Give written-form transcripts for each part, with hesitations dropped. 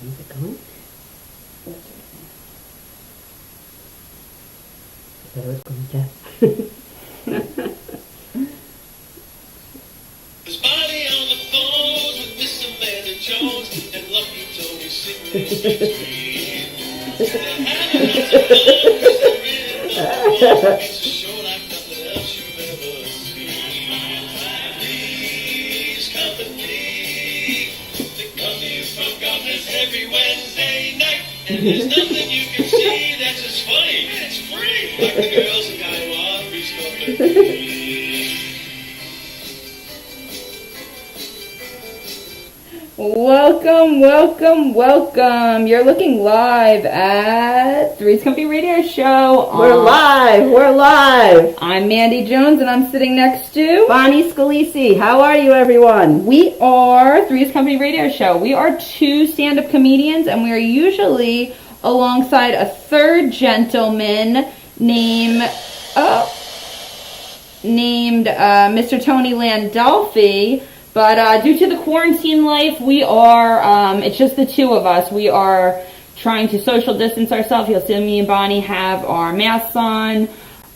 Is it going? I thought it was going to His body on the phone with Mr. Amanda Jones and Lucky Tony sitting in the street. They're having lots of fun 'cause they're in the mood. It's a show like nothing else you've ever seen. Three's Company. They come to you from governors every Wednesday night. And there's nothing you can see that's as funny. It's free. Like the girls and guy on Three's Company. Welcome, welcome, welcome. You're looking live at Three's Company Radio Show. We're live. I'm Mandy Jones, and I'm sitting next to Bonnie Scalisi. How are you, everyone? We are Three's Company Radio Show. We are two stand-up comedians, and we are usually alongside a third gentleman named Mr. Tony Landolfi. But due to the quarantine life, we are, it's just the two of us. We are trying to social distance ourselves. You'll see me and Bonnie have our masks on.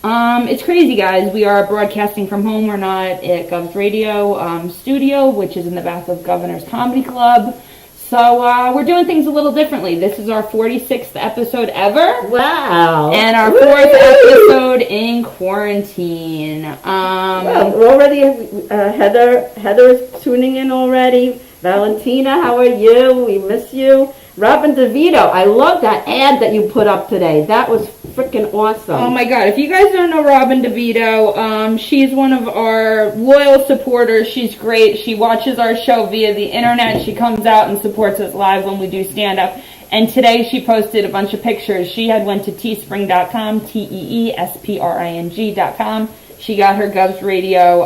It's crazy, guys. We are broadcasting from home. We're not at Gov's Radio studio, which is in the back of Governor's Comedy Club. So we're doing things a little differently. This is our 46th episode ever. Wow. And our 4th episode in quarantine. Well, we're already, Heather is tuning in already. Valentina, how are you? We miss you. Robin DeVito, I love that ad that you put up today. That was freaking awesome. Oh my God, if you guys don't know Robin DeVito, she's one of our loyal supporters. She's great. She watches our show via the internet. She comes out and supports us live when we do stand-up. And today she posted a bunch of pictures. She had went to teespring.com, teespring.com. She got her Gov's Radio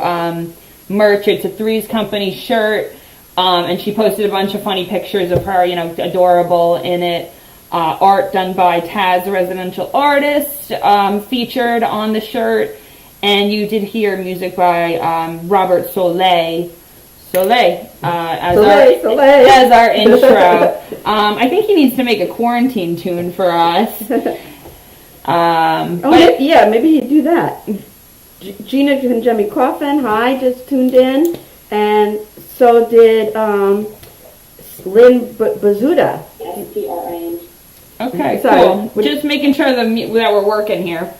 merch. It's a Three's Company shirt. And she posted a bunch of funny pictures of her, you know, adorable in it. Art done by Taz, the residential artist, featured on the shirt. And you did hear music by Robert Soleil. As our intro. I think he needs to make a quarantine tune for us. Yeah, maybe he'd do that. Gina and Jemmy Coffin, hi, just tuned in. And so did Lynn Bazuda. Okay, sorry. Cool. Just making sure that we're working here.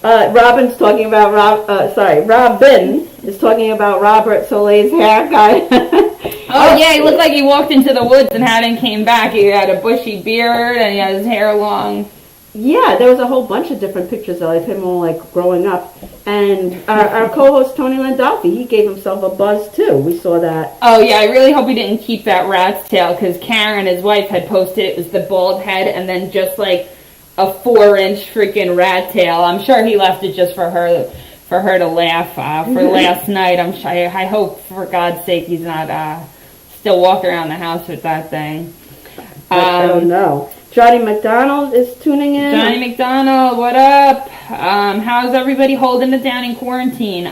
Robin's talking about Robin is talking about Robert Soleil's hair guy. Oh yeah, he looked like he walked into the woods and hadn't came back. He had a bushy beard and he had his hair long. Yeah, there was a whole bunch of different pictures of him all like growing up. And our co-host Tony Landolfi, he gave himself a buzz too. We saw that. Oh yeah, I really hope he didn't keep that rat's tail because Karen, his wife, had posted it was the bald head and then just like a 4-inch freaking rat tail. I'm sure he left it just for her to laugh for last night. I hope for God's sake he's not still walking around the house with that thing. I don't know. Johnny McDonald is tuning in. Johnny McDonald, what up? How's everybody holding it down in quarantine?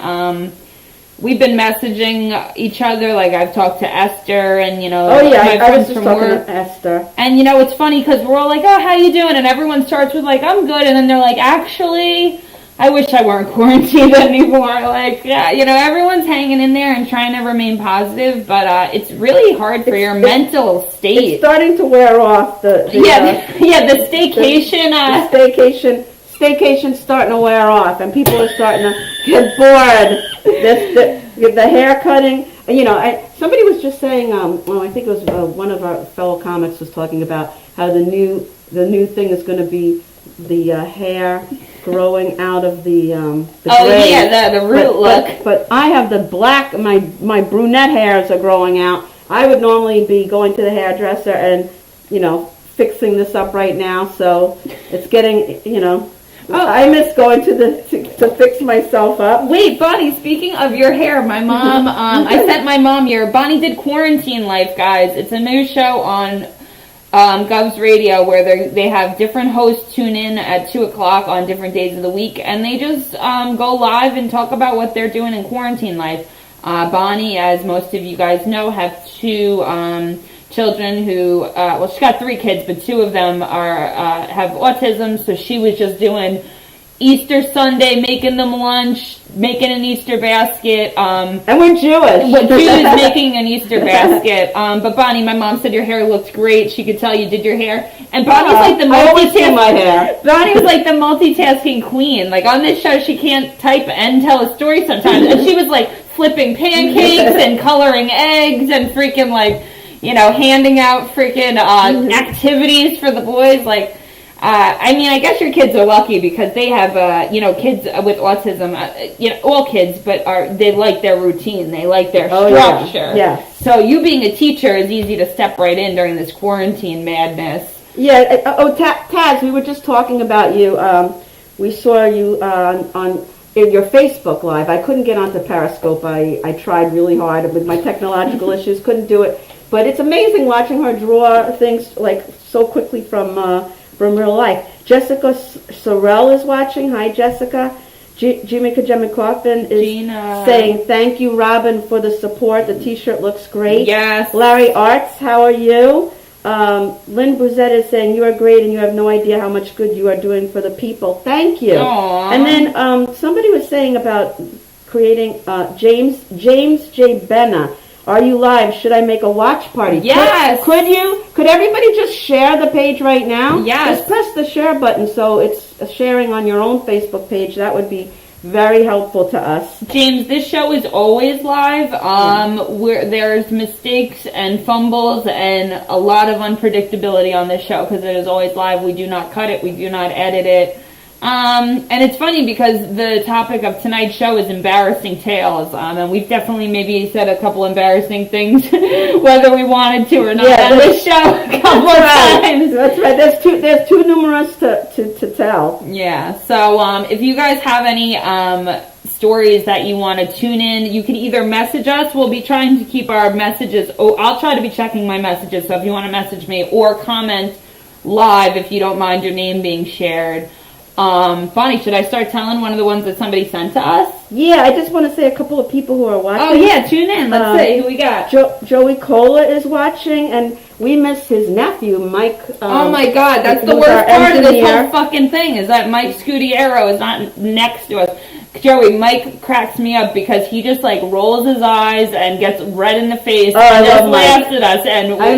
We've been messaging each other, like I've talked to Esther and, you know, my friends I was just from talking work. to Esther. And, you know, it's funny because we're all like, oh, how you doing? And everyone starts with like, I'm good. And then they're like, actually, I wish I weren't quarantined anymore. Like, yeah, you know, everyone's hanging in there and trying to remain positive, but it's really hard for your mental state. It's starting to wear off the staycation. The staycation's starting to wear off, and people are starting to get bored. The hair cutting, you know. Somebody was just saying. I think it was one of our fellow comics was talking about how the new thing is going to be the hair growing out of the gray. The root look. But I have the black. My brunette hairs are growing out. I would normally be going to the hairdresser and, you know, fixing this up right now. So it's getting, you know. Oh, I miss going to fix myself up. Wait, Bonnie, speaking of your hair, my mom, I sent my mom your Bonnie Did Quarantine Life, guys. It's a new show on Gov's Radio where they have different hosts tune in at 2 o'clock on different days of the week, and they just go live and talk about what they're doing in quarantine life. Bonnie, as most of you guys know, have two children who, well, she's got 3 kids, but 2 of them have autism. So she was just doing Easter Sunday, making them lunch, making an Easter basket. And we're Jewish. What Jews making an Easter basket. But Bonnie, my mom said your hair looked great. She could tell you did your hair. And Bonnie's like the I always do my hair. Bonnie was like the multitasking queen. Like on this show, she can't type and tell a story sometimes. And she was like flipping pancakes and coloring eggs and freaking like, you know, handing out freaking activities for the boys. Like, I mean, I guess your kids are lucky because they have, you know, kids with autism, you know, all kids, but they like their routine. They like their structure. Yeah. So you being a teacher is easy to step right in during this quarantine madness. Yeah. Taz, we were just talking about you. We saw you in your Facebook Live. I couldn't get onto Periscope. I tried really hard with my technological issues, couldn't do it. But it's amazing watching her draw things like so quickly from real life. Jessica Sorrell is watching. Hi, Jessica. Jimmy Coffin is saying, thank you, Robin, for the support. The T-shirt looks great. Yes. Larry Arts, how are you? Lynn Bouzette is saying, you are great and you have no idea how much good you are doing for the people. Thank you. Aww. And then somebody was saying about creating, James J. Benna. Are you live? Should I make a watch party? Yes. Could you? Could everybody just share the page right now? Yes. Just press the share button so it's sharing on your own Facebook page. That would be very helpful to us. James, this show is always live. Where there's mistakes and fumbles and a lot of unpredictability on this show because it is always live. We do not cut it. We do not edit it. And it's funny because the topic of tonight's show is embarrassing tales, and we've definitely maybe said a couple embarrassing things, whether we wanted to or not, on this show a couple of times. That's right. There's too numerous to tell. Yeah. So if you guys have any stories that you want to tune in, you can either message us. We'll be trying to keep our messages. I'll try to be checking my messages. So if you want to message me or comment live, if you don't mind your name being shared. Bonnie, should I start telling one of the ones that somebody sent to us? Yeah, I just want to say a couple of people who are watching. Oh, yeah, tune in. Let's see who we got. Joey Cola is watching, and we miss his nephew, Mike. Oh, my God. That's the worst part of this whole fucking thing is that Mike Scudiero is not next to us. Joey, Mike cracks me up because he just, like, rolls his eyes and gets red in the face and just laughs at us. And, I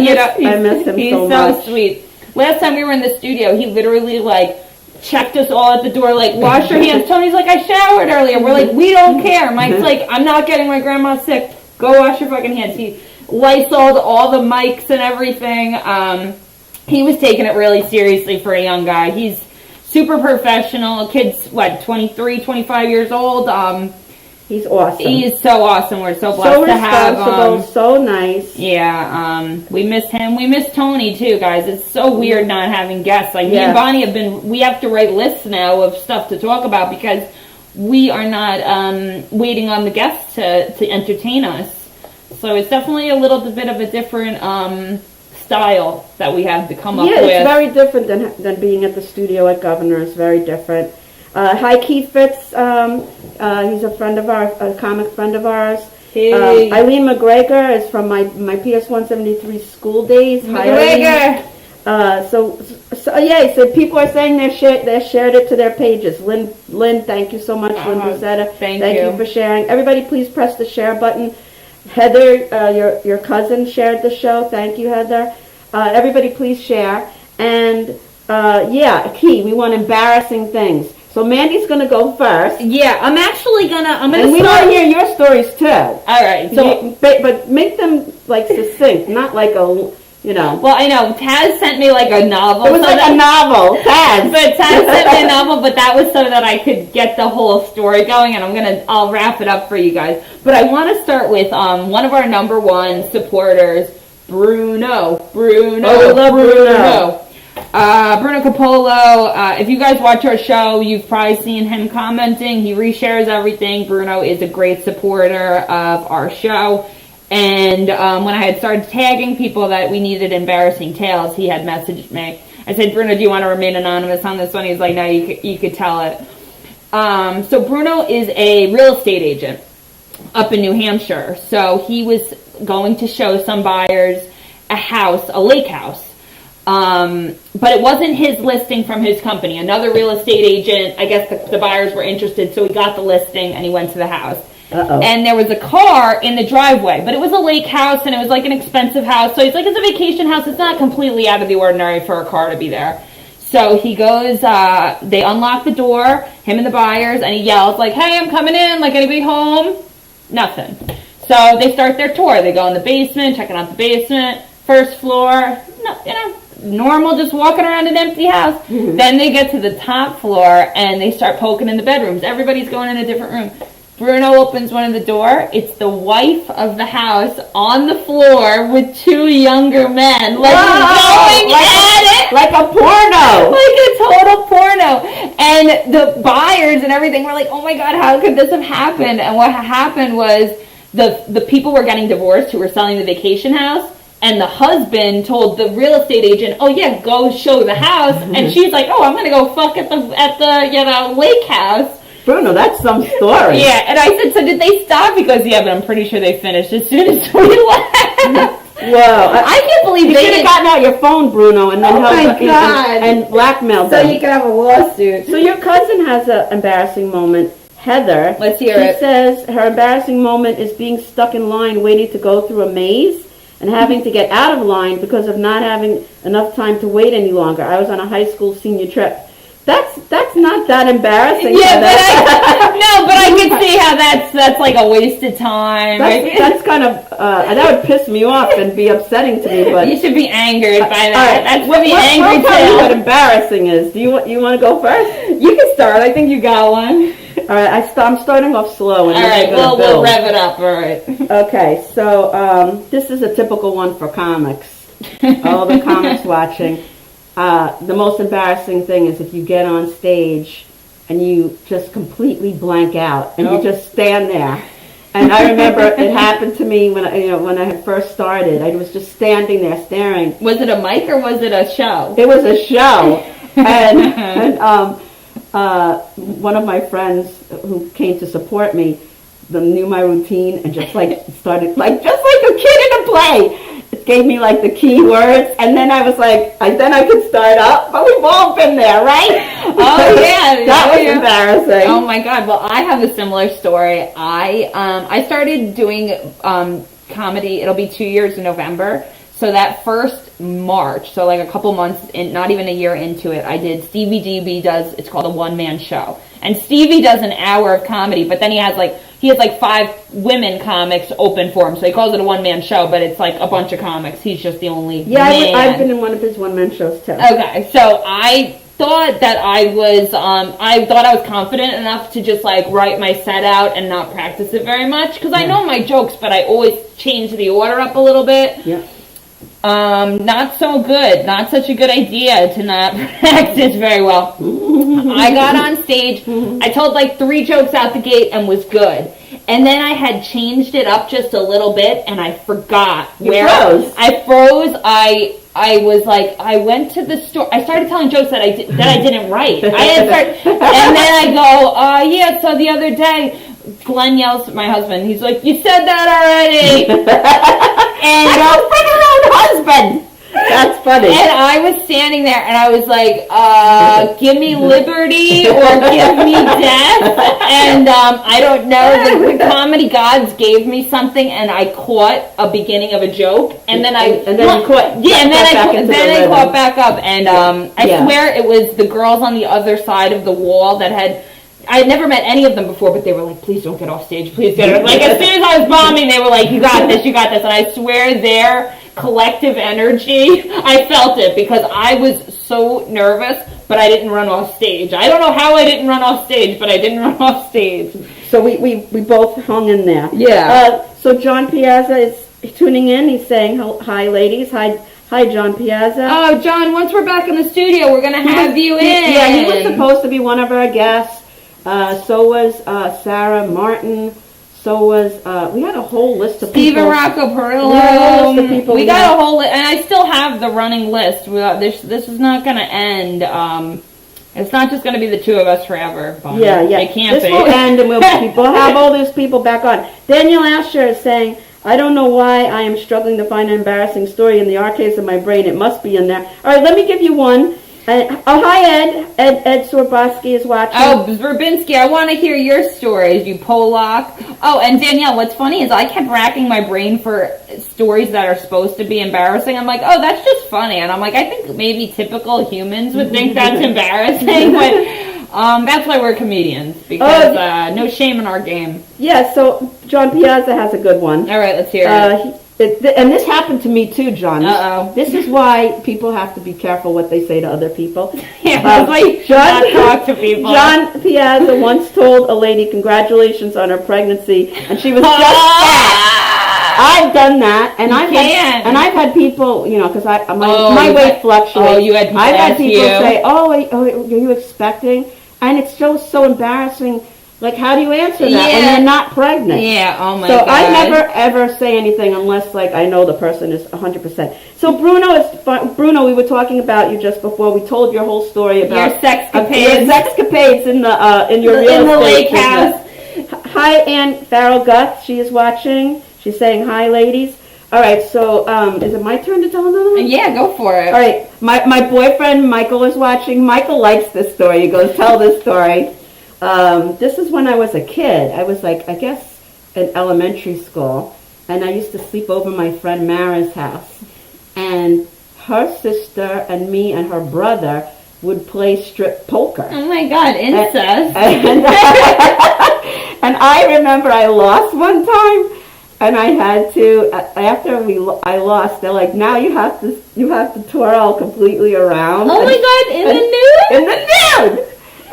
miss him so much. He's so sweet. Last time we were in the studio, he literally, like, checked us all at the door, like, wash your hands. Tony's like, I showered earlier. We're like, we don't care. Mike's like, I'm not getting my grandma sick. Go wash your fucking hands. He Lysoled all the mics and everything. He was taking it really seriously for a young guy. He's super professional. Kid's, 23, 25 years old. He's awesome. He is so awesome. We're so blessed to have him. So responsible, so nice. Yeah, we miss him. We miss Tony too, guys. It's so weird not having guests. Like me and Bonnie we have to write lists now of stuff to talk about because we are not waiting on the guests to entertain us. So it's definitely a little bit of a different style that we have to come up with. Yeah, it's very different than being at the studio at Governor's. Very different. Hi, Keith Fitz. He's a friend of ours, a comic friend of ours. Hey. Eileen McGregor is from my PS 173 school days. McGregor. So people are saying they shared it to their pages. Lynn, thank you so much, Lynn Buzetta. Thank you for sharing. Everybody, please press the share button. Heather, your cousin shared the show. Thank you, Heather. Everybody, please share. And Key, we want embarrassing things. So Mandy's going to go first. Yeah, I'm going to And we want to hear your stories too. All right. So, but make them like succinct, not like a, Well, I know Taz sent me like a novel. It was a novel, Taz. But Taz sent me a novel, but that was so that I could get the whole story going, and I'll wrap it up for you guys. But I want to start with one of our number one supporters, Bruno. Oh, we love Bruno. Bruno Capolo, if you guys watch our show, you've probably seen him commenting. He reshares everything. Bruno is a great supporter of our show. And when I had started tagging people that we needed embarrassing tales, he had messaged me. I said, Bruno, do you want to remain anonymous on this one? He's like, no, you could tell it. So Bruno is a real estate agent up in New Hampshire. So he was going to show some buyers a house, a lake house. But it wasn't his listing from his company. Another real estate agent, I guess the buyers were interested, so he got the listing and he went to the house. And there was a car in the driveway, but it was a lake house and it was like an expensive house. So he's like, it's a vacation house. It's not completely out of the ordinary for a car to be there. So he goes, they unlock the door, him and the buyers, and he yells like, hey, I'm coming in, like anybody home? Nothing. So they start their tour. They go in the basement, checking out the basement, first floor, normal, just walking around an empty house. Mm-hmm. Then they get to the top floor and they start poking in the bedrooms. Everybody's going in a different room. Bruno opens one of the door. It's the wife of the house on the floor with two younger men, like going at it, like a porno, like a total porno. And the buyers and everything were like, "Oh my God, how could this have happened?" And what happened was the people were getting divorced who were selling the vacation house. And the husband told the real estate agent, "Oh yeah, go show the house." Mm-hmm. And she's like, "Oh, I'm gonna go fuck at the lake house." Bruno, that's some story. Yeah, and I said, "So did they stop?" Because yeah, but I'm pretty sure they finished as soon as we left. Well, I can't believe you should have gotten out your phone, Bruno, and then and blackmailed them. So you could have a lawsuit. So your cousin has an embarrassing moment. Heather, let's hear it. She says her embarrassing moment is being stuck in line waiting to go through a maze and having to get out of line because of not having enough time to wait any longer. I was on a high school senior trip. That's not that embarrassing. Yeah, but I can see how that's like a wasted time. That's kind of that would piss me off and be upsetting to me. But you should be angered by that. That's what be angry too. What embarrassing is? Do you want to go first? You can start. I think you got one. All right, I'm starting off slow. And all right, we'll rev it up. All right. Okay, so this is a typical one for comics. All the comics watching. The most embarrassing thing is if you get on stage and you just completely blank out and you just stand there. And I remember it happened to me when I had first started. I was just standing there staring. Was it a mic or was it a show? It was a show, and one of my friends who came to support me knew my routine and just like started like just like a kid in a play. It gave me like the key words, and then I was like, then I could start up. But we've all been there, right? Oh yeah, that was embarrassing. Oh my God! Well, I have a similar story. I started doing comedy. It'll be 2 years in November. So that first March, so like a couple months in, not even a year into it, I did Stevie DB does. It's called a one-man show, and Stevie does an hour of comedy, but then he has like 5 women comics open for him, so he calls it a one-man show, but it's like a bunch of comics. He's just the only man. I've been in one of his one-man shows too. Okay, so I thought that I was confident enough to just like write my set out and not practice it very much, because I know my jokes, but I always change the order up a little bit. Yeah. Not so good. Not such a good idea to not practice very well. I got on stage. I told like 3 jokes out the gate and was good. And then I had changed it up just a little bit and I forgot where I froze. I was like, I went to the store. I started telling jokes that I didn't write. And then I go, yeah, so the other day, Glenn yells at my husband. He's like, "You said that already." And I don't husband. That's funny. And I was standing there, and I was like, "Give me liberty or give me death." And I don't know. The comedy gods gave me something, and I caught a beginning of a joke, and then I caught back up, and I swear it was the girls on the other side of the wall that had. I had never met any of them before, but they were like, "Please don't get off stage, please get off." Like, as soon as I was bombing, they were like, you got this. And I swear their collective energy, I felt it, because I was so nervous, but I didn't run off stage. I don't know how I didn't run off stage, but I didn't run off stage. So we both hung in there. Yeah. So John Piazza is tuning in. He's saying, "Hi, ladies. Hi, John Piazza." Oh, John, once we're back in the studio, we're going to have you in. Yeah, he was supposed to be one of our guests. So was Sarah Martin. So was we had a whole list of Steven people. Rocco Perillo. We got a whole list, and I still have the running list. This is not going to end. It's not just going to be the 2 of us forever. Yeah. It can't this be. will end, and we'll have all these people back on. Daniel Asher is saying, I don't know why I am struggling to find an embarrassing story in the archives of my brain. It must be in there. All right, let me give you one. Hi, Ed. Ed Sorboski is watching. Oh, Verbinski, I want to hear your stories, you Polak. Oh, and Danielle, what's funny is I kept racking my brain for stories that are supposed to be embarrassing. I'm like, oh, that's just funny. And I'm like, I think maybe typical humans would think that's embarrassing, but that's why we're comedians, because no shame in our game. Yeah, so John Piazza has a good one. All right, let's hear it. And this happened to me too, John. Uh-oh. This is why people have to be careful what they say to other people. Yeah, that's why you should not talk to people. John Piazza once told a lady congratulations on her pregnancy, and she was just fat. I've done that, and I've had people, you know, because my weight fluctuates. Oh, you had people I've had ask people you. say, are you expecting? And it's so embarrassing. Like, how do you answer that when you're not pregnant? Yeah, oh my God. So I never, ever say anything unless, like, I know the person is 100%. So Bruno, we were talking about you just before. We told your whole story about your sexcapades. Your sexcapades in your real in the estate lake business. house. Hi, Ann Farrell Guth. She is watching. She's saying hi, ladies. All right, so is it my turn to tell another one? Yeah, go for it. All right, my boyfriend Michael is watching. Michael likes this story. He goes, tell this story. This is when I was a kid. I was like, I guess, in elementary school, and I used to sleep over my friend Mara's house. And her sister and me and her brother would play strip poker. Oh my God, incest. And I remember I lost one time, and I had to, after I lost, they're like, now you have to twirl completely around. Oh my God, in the nude? In the nude!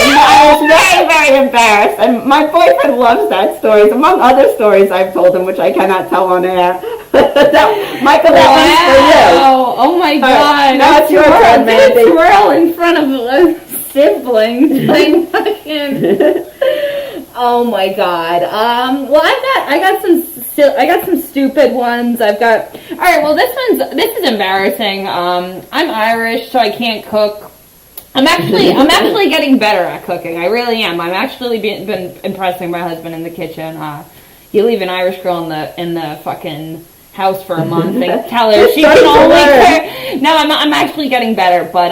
And I was very, very embarrassed. And my boyfriend loves that story, among other stories I've told him, which I cannot tell on air. Michael, that one's for you. Oh my God. Right, now it's your turn, Mandy. Twirl in front of a sibling. Oh my God. Well, I got some stupid ones. All right, well, this is embarrassing. I'm Irish, so I can't cook. I'm actually getting better at cooking. I really am. I'm actually been impressing my husband in the kitchen. You leave an Irish girl in the fucking house for a month and tell her she can only cook. No, I'm actually getting better, but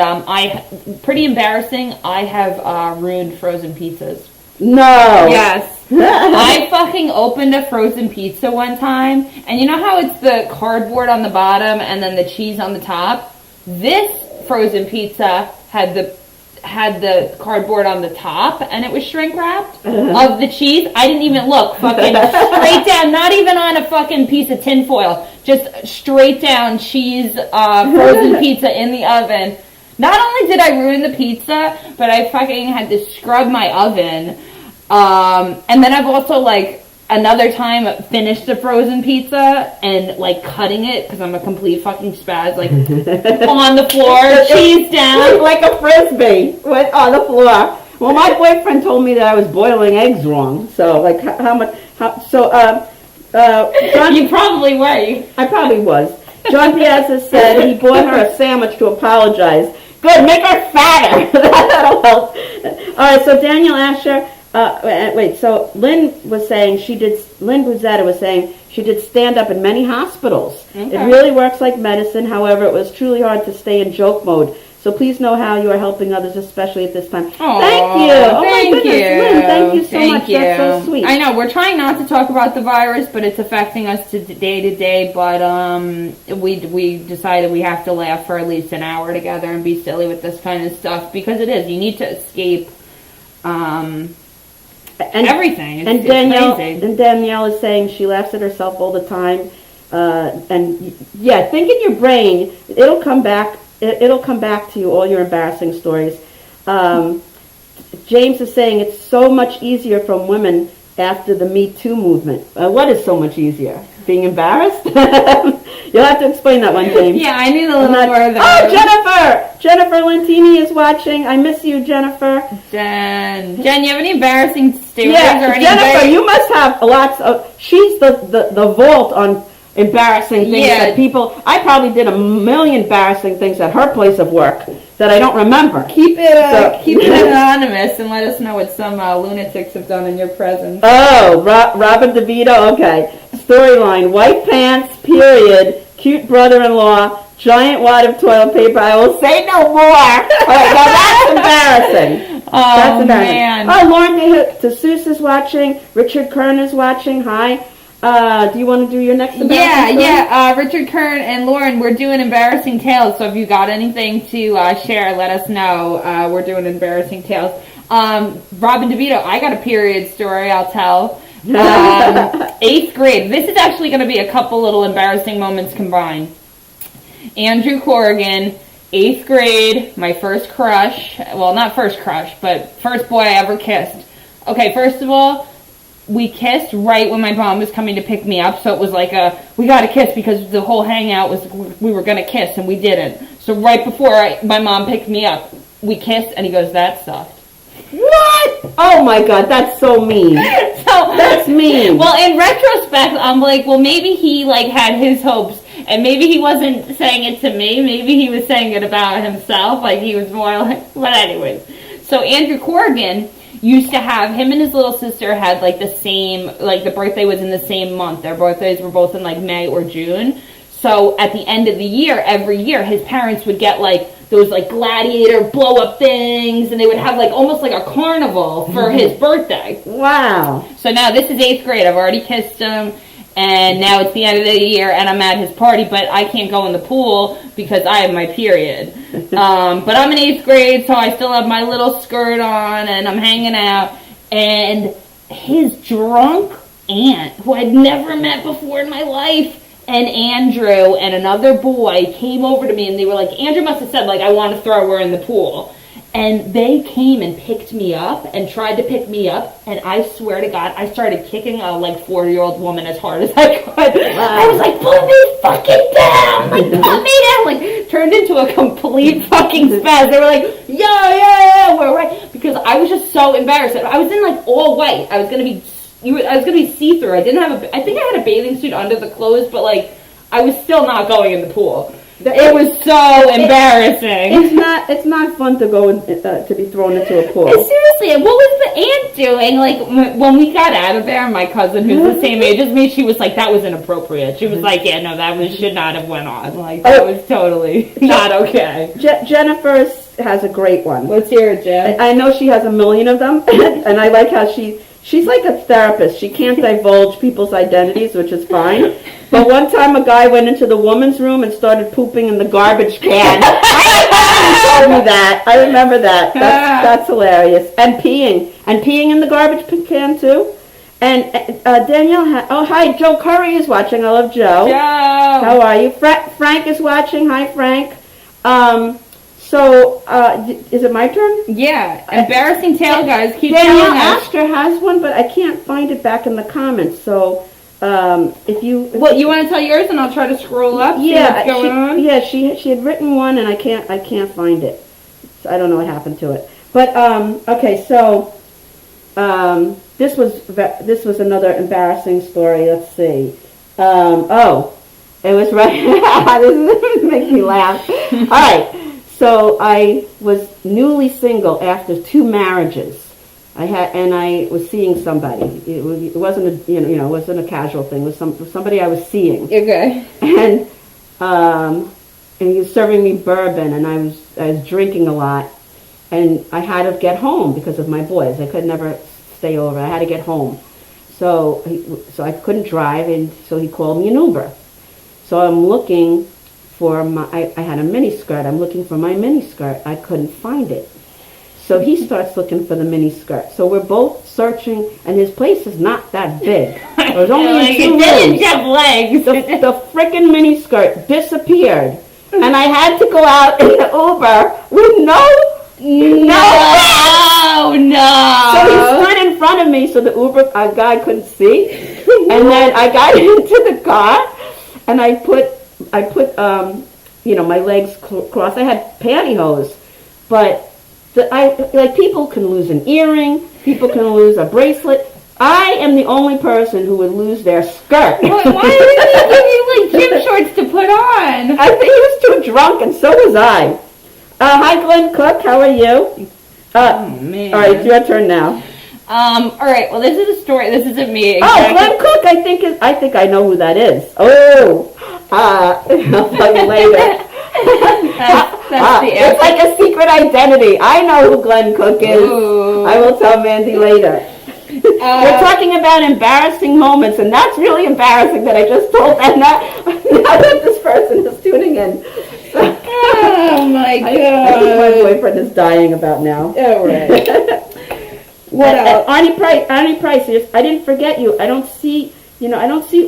pretty embarrassing. I have ruined frozen pizzas. No. Yes. I fucking opened a frozen pizza one time, and you know how it's the cardboard on the bottom and then the cheese on the top? This frozen pizza had the cardboard on the top, and it was shrink wrapped of the cheese. I didn't even look. Fucking straight down, not even on a fucking piece of tin foil, just straight down cheese frozen pizza in the oven. Not only did I ruin the pizza, but I fucking had to scrub my oven. And then I've also, like, another time finished the frozen pizza and, like, cutting it, because I'm a complete fucking spaz, like, on the floor, cheese down. Like a Frisbee went on the floor. Well, my boyfriend told me that I was boiling eggs wrong. So, like, John, You probably were. I probably was. John Piazza said he bought her a sandwich to apologize. Good, make her fatter. That'll help. All right, so Daniel Asher, so Lynn Buzetta was saying she did stand-up in many hospitals. Okay. It really works like medicine. However, it was truly hard to stay in joke mode. So please know how you are helping others, especially at this time. Aww, thank you. Oh thank my goodness, you. Lynn, thank you so Thank much. you. That's so sweet. I know, we're trying not to talk about the virus, but it's affecting us day to day, but we decided we have to laugh for at least an hour together and be silly with this kind of stuff, because it is. You need to escape everything. It's crazy. And Danielle is saying she laughs at herself all the time. And yeah, think in your brain, it'll come back. It'll come back to you, all your embarrassing stories. James is saying it's so much easier from women after the Me Too movement. What is so much easier? Being embarrassed? You'll have to explain that one, James. Yeah, I need a little more of that. that. Oh, Jennifer! Jennifer Lentini is watching. I miss you, Jennifer. Jen, you have any embarrassing stories Yeah, or any Jennifer, you must have lots of... She's the vault on embarrassing things that people... I probably did a million embarrassing things at her place of work that I don't remember. Keep it anonymous and let us know what some lunatics have done in your presence. Oh, Robin DeVito, okay. Storyline, white pants, period, cute brother-in-law, giant wad of toilet paper. I will say no more. All right, now that's embarrassing. Oh, That's embarrassing. man. Oh, Lauren DeSuze is watching. Richard Kern is watching. Hi. Do you want to do your next embarrassing story? Yeah. Richard Kern and Lauren, we're doing embarrassing tales. So if you got anything to share, let us know. We're doing embarrassing tales. Robin DeVito, I got a period story I'll tell. 8th grade. This is actually going to be a couple little embarrassing moments combined. Andrew Corrigan, 8th grade, my first crush. Well, not first crush, but first boy I ever kissed. Okay, first of all, we kissed right when my mom was coming to pick me up, so it was like we got to kiss because the whole hangout was we were going to kiss, and we didn't. So right before my mom picked me up, we kissed, and he goes, "That's soft." What? Oh my God, that's so mean. That's mean. Well, in retrospect, I'm like, well, maybe he had his hopes, and maybe he wasn't saying it to me. Maybe he was saying it about himself. Like he was more like. But anyways, so Andrew Corrigan used to have him and his little sister had the same the birthday was in the same month. Their birthdays were both in May or June. So at the end of the year, every year, his parents would get those gladiator blow up things, and they would have almost like a carnival for his birthday. Wow. So now this is 8th grade. I've already kissed him, and now it's the end of the year, and I'm at his party, but I can't go in the pool because I have my period. But I'm in 8th grade, so I still have my little skirt on, and I'm hanging out, and his drunk aunt, who I'd never met before in my life, and Andrew and another boy came over to me, and they were Andrew must have said, I want to throw her in the pool. And they came and picked me up and tried to pick me up, and I swear to God, I started kicking a 40-year-old woman as hard as I could. Wow. I was put me fucking down! Put me down! Turned into a complete fucking spaz. They were yeah, we're right. Because I was just so embarrassed. I was in all white. I was gonna be see-through. I think I had a bathing suit under the clothes, but I was still not going in the pool. It was so embarrassing. It's not fun to go to be thrown into a pool. Seriously, and what was the aunt doing? When we got out of there, my cousin, who's the same age as me, she was that was inappropriate. She was yeah, no, should not have went on. That was totally not okay. Jennifer has a great one. Let's hear it, Jen. I know she has a million of them, and I like how she's like a therapist. She can't divulge people's identities, which is fine. But one time a guy went into the woman's room and started pooping in the garbage can. I told me that. I remember that. That's hilarious. And peeing in the garbage can too. And Danielle, hi, Joe Curry is watching. I love Joe. Joe. How are you? Frank is watching. Hi, Frank. So, is it my turn? Yeah, embarrassing tale, guys. Keep Danielle telling us. Astor has one, but I can't find it back in the comments. So, if you... Well, you want to tell yours, and I'll try to scroll up, see what's going on? Yeah, she had written one, and I can't find it. So I don't know what happened to it. But, okay, so, this was another embarrassing story. Let's see. It was right... This makes me laugh. All right. So I was newly single after 2 marriages. I was seeing somebody. It wasn't it wasn't a casual thing. It was somebody I was seeing. Okay. And he was serving me bourbon, and I was drinking a lot, and I had to get home because of my boys. I could never stay over. I had to get home, so I couldn't drive, and so he called me an Uber. So I'm looking for I had a mini skirt. I'm looking for my mini skirt. I couldn't find it. So he starts looking for the mini skirt. So we're both searching, and his place is not that big. It was only in 2 rooms. It didn't have legs. The frickin' mini skirt disappeared, and I had to go out in the Uber with no. So he stood in front of me, so the Uber guy couldn't see, and then I got into the car, and I put my legs crossed. I had pantyhose, but people can lose an earring, people can lose a bracelet. I am the only person who would lose their skirt. Why did he give you gym shorts to put on? I think he was too drunk, and so was I. Hi, Glenn Cook. How are you? Oh, man. All right, it's your turn now. All right. Well, this is a story. This isn't me. Oh, Glenn Cook, I think I know who that is. Oh, I'll tell you later. That's the It's like a secret identity. I know who Glenn Cook is. Ooh. I will tell Mandy later. We're talking about embarrassing moments, and that's really embarrassing that I just told them that now that this person is tuning in. Oh my I think god. my boyfriend is dying about now. All right. What else? Arnie Price, I didn't forget you. I don't see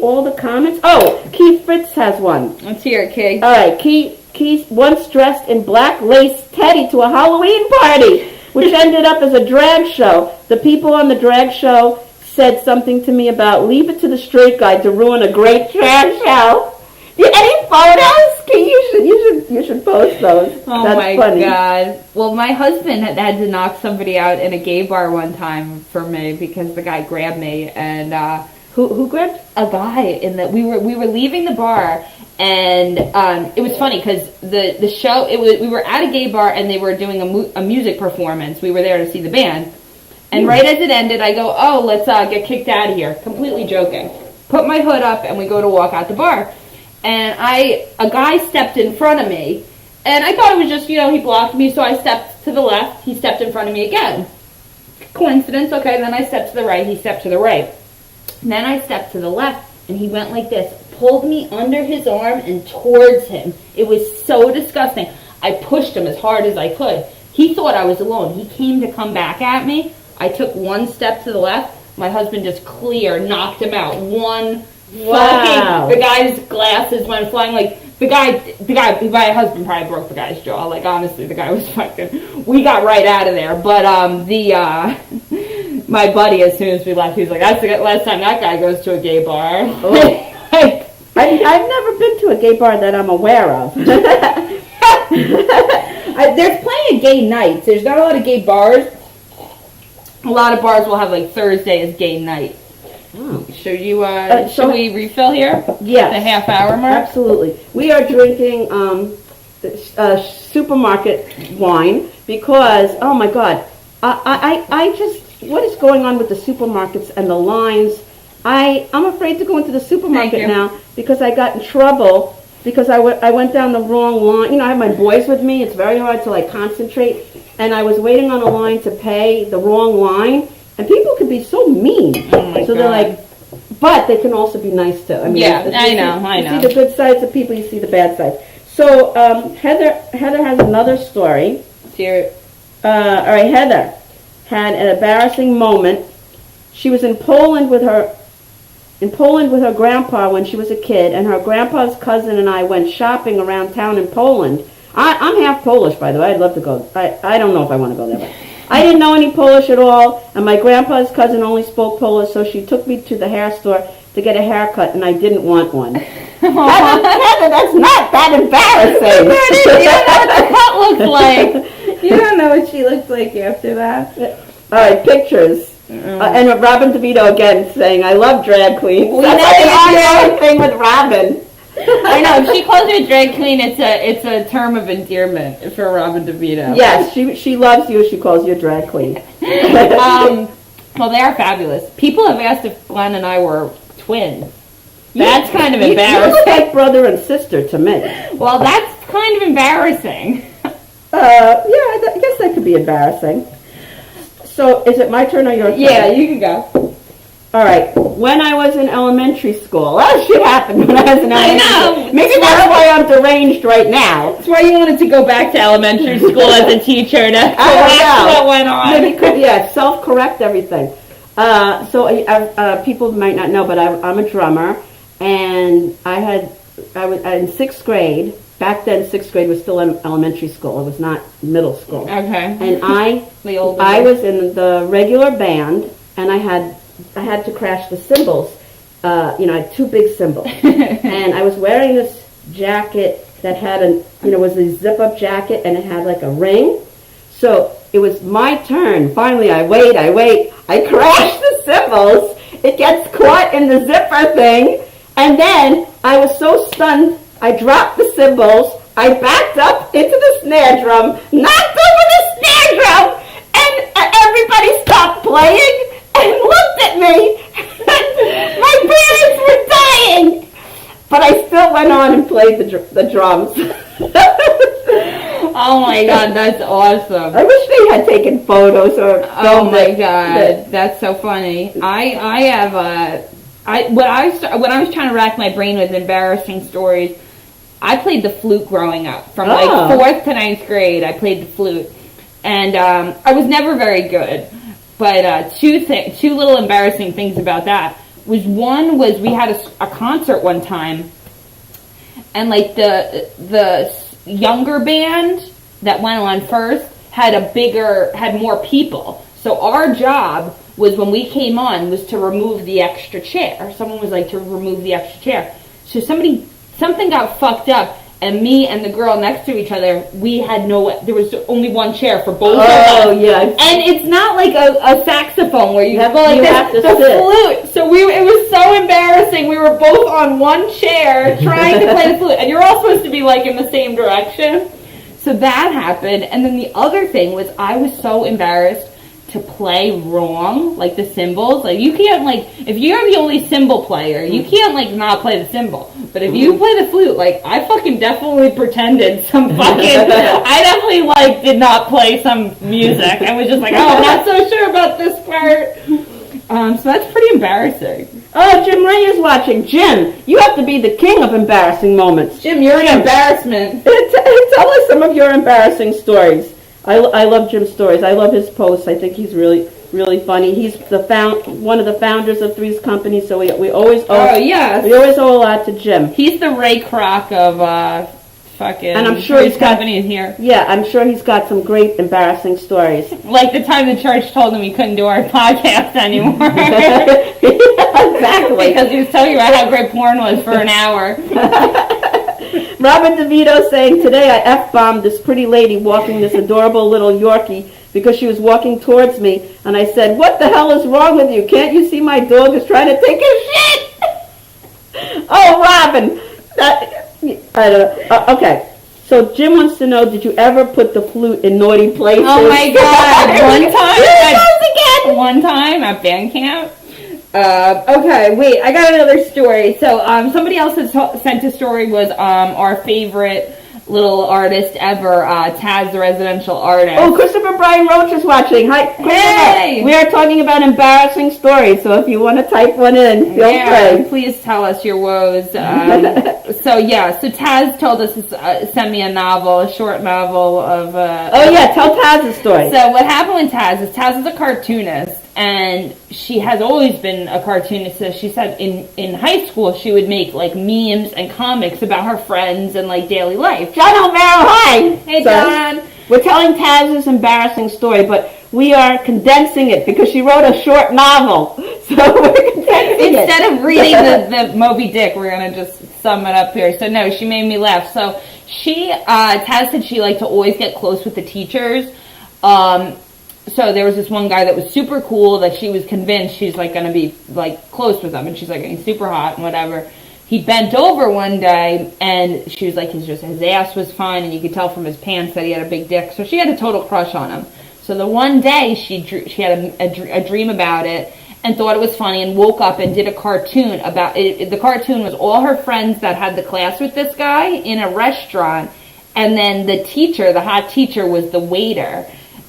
all the comments. Oh, Keith Fritz has one. Let's hear it, Kig. All right, Keith once dressed in black lace teddy to a Halloween party, which ended up as a drag show. The people on the drag show said something to me about leave it to the straight guy to ruin a great drag show. Any photos? You should post those. Oh That's my funny. god. Well, my husband had to knock somebody out in a gay bar one time for me because the guy grabbed me and Who grabbed? a guy in the we were leaving the bar and it was funny because the show we were at a gay bar and they were doing a music performance. We were there to see the band. And right as it ended, I go, "Oh, let's get kicked out of here." Completely joking. Put my hood up and we go to walk out the bar. And a guy stepped in front of me, and I thought it was just, he blocked me, so I stepped to the left, he stepped in front of me again. Coincidence, okay, then I stepped to the right, he stepped to the right. And then I stepped to the left, and he went like this, pulled me under his arm and towards him. It was so disgusting. I pushed him as hard as I could. He thought I was alone. He came to come back at me. I took one step to the left. My husband just knocked him out. Wow. The guy's glasses went flying. Like, the guy, my husband probably broke the guy's jaw. Like, honestly, the guy was fucking, we got right out of there. But, my buddy, as soon as we left, he was like, that's the last time that guy goes to a gay bar. Oh. I've never been to a gay bar that I'm aware of. There's plenty of gay nights. There's not a lot of gay bars. A lot of bars will have, like, Thursday is gay night. Oh. Should we refill here? Yes. The half hour mark? Absolutely. We are drinking supermarket wine because, oh my God, I just, what is going on with the supermarkets and the lines? I'm afraid to go into the supermarket now because I got in trouble because I went down the wrong line. I have my boys with me. It's very hard to concentrate. And I was waiting on a line to pay the wrong line. And people can be so mean. Oh my so God. they're like, but they can also be nice too. I mean, I know. You see the good sides of people, you see the bad sides. So Heather has another story. Let's hear it. All right, Heather had an embarrassing moment. She was in Poland with her grandpa when she was a kid, and her grandpa's cousin and I went shopping around town in Poland. I'm half Polish, by the way. I'd love to go. I don't know if I want to go there, but I didn't know any Polish at all, and my grandpa's cousin only spoke Polish, so she took me to the hair store to get a haircut, and I didn't want one. Heather, that's not that embarrassing. You don't know what the cut looks like. You don't know what she looks like after that. All right, pictures. And Robin DeVito again saying, I love drag queens. That's like an ongoing thing with Robin. I know. If she calls you a drag queen, it's a term of endearment for Robin DeVito. Yes, she loves you. She calls you a drag queen. Well, they are fabulous. People have asked if Glenn and I were twins. That's kind of embarrassing. You look like brother and sister to me. Well, that's kind of embarrassing. I guess that could be embarrassing. So, is it my turn or your turn? Yeah, you can go. All right. When I was in elementary school, a lot of shit happened when I was in elementary school. Maybe that's why I'm deranged right now. That's why you wanted to go back to elementary school as a teacher to correct what went on. Maybe, self-correct everything. People might not know, but I'm a drummer, and I was in 6th grade. Back then, 6th grade was still elementary school. It was not middle school. Okay. And I was in the regular band, and I had to crash the cymbals. I had 2 big cymbals. And I was wearing this jacket that had was a zip-up jacket, and it had like a ring. So it was my turn. Finally, I wait. I crash the cymbals. It gets caught in the zipper thing. And then I was so stunned, I dropped the cymbals. I backed up into the snare drum, knocked over the snare drum, and everybody stopped playing. and looked at me. My parents were dying. But I still went on and played the drums. Oh my God, that's awesome. I wish they had taken photos or Oh filmed my it. God, that's so funny. I have when I was trying to rack my brain with embarrassing stories, I played the flute growing up. From like 4th to 9th grade, I played the flute, and I was never very good. But two little embarrassing things about that one was we had a concert one time, and like the younger band that went on first had more people. So our job was, when we came on, was to remove the extra chair. Someone was like to remove the extra chair. So something got fucked up, and me and the girl next to each other, there was only one chair for both of us. Oh, yeah. And it's not like a saxophone where you have like to the sit. flute. So it was so embarrassing. We were both on one chair trying to play the flute, and you're all supposed to be like in the same direction. So that happened, and then the other thing was I was so embarrassed to play wrong, like the cymbals. Like you can't, like, if you're the only cymbal player, you can't like not play the cymbal. But if you play the flute, like I fucking definitely pretended I definitely like did not play some music. I was just like, oh, I'm not so sure about this part. So that's pretty embarrassing. Oh, Jim Ray is watching. Jim, you have to be the king of embarrassing moments. Jim, you're an embarrassment. Tell us some of your embarrassing stories. I love Jim's stories. I love his posts. I think he's really, really funny. He's one of the founders of Three's Company, so we always owe. Oh, yes. We always owe a lot to Jim. He's the Ray Kroc of fucking. And I'm sure Three's he's got Company in here. Yeah, I'm sure he's got some great embarrassing stories. Like the time the church told him he couldn't do our podcast anymore. Exactly. Because he was telling you about how great porn was for an hour. Robin DeVito saying, today I F-bombed this pretty lady walking this adorable little Yorkie because she was walking towards me, and I said, what the hell is wrong with you? Can't you see my dog is trying to take a shit? Oh, Robin. I don't know. Okay. So Jim wants to know, did you ever put the flute in naughty places? Oh my God. Here it goes again. One time at band camp. Okay, wait, I got another story. So, somebody else had sent a story, was, our favorite little artist ever, Taz, the residential artist. Oh, Christopher Brian Roach is watching. Hi, Christopher. Hey! We are talking about embarrassing stories, so if you want to type one in, feel free. Please tell us your woes. So Taz told us to send me a short novel of... oh, yeah, tell Taz's story. So what happened with Taz is a cartoonist, and she has always been a cartoonist. So she said in high school she would make like memes and comics about her friends and like daily life. John O'Mara, hi! Hey, John. We're telling Taz's embarrassing story, but we are condensing it because she wrote a short novel. So we're condensing it. Instead of reading the Moby Dick, we're going to just sum it up here. So no, she made me laugh. So Taz said she liked to always get close with the teachers. So there was this one guy that was super cool that she was convinced she's like going to be like close with him, and she's like, he's super hot and whatever. He bent over one day, and she was like, his ass was fine, and you could tell from his pants that he had a big dick. So she had a total crush on him. So the one day she had a dream about it and thought it was funny, and woke up and did a cartoon about it. The cartoon was all her friends that had the class with this guy in a restaurant, and then the teacher, the hot teacher, was the waiter.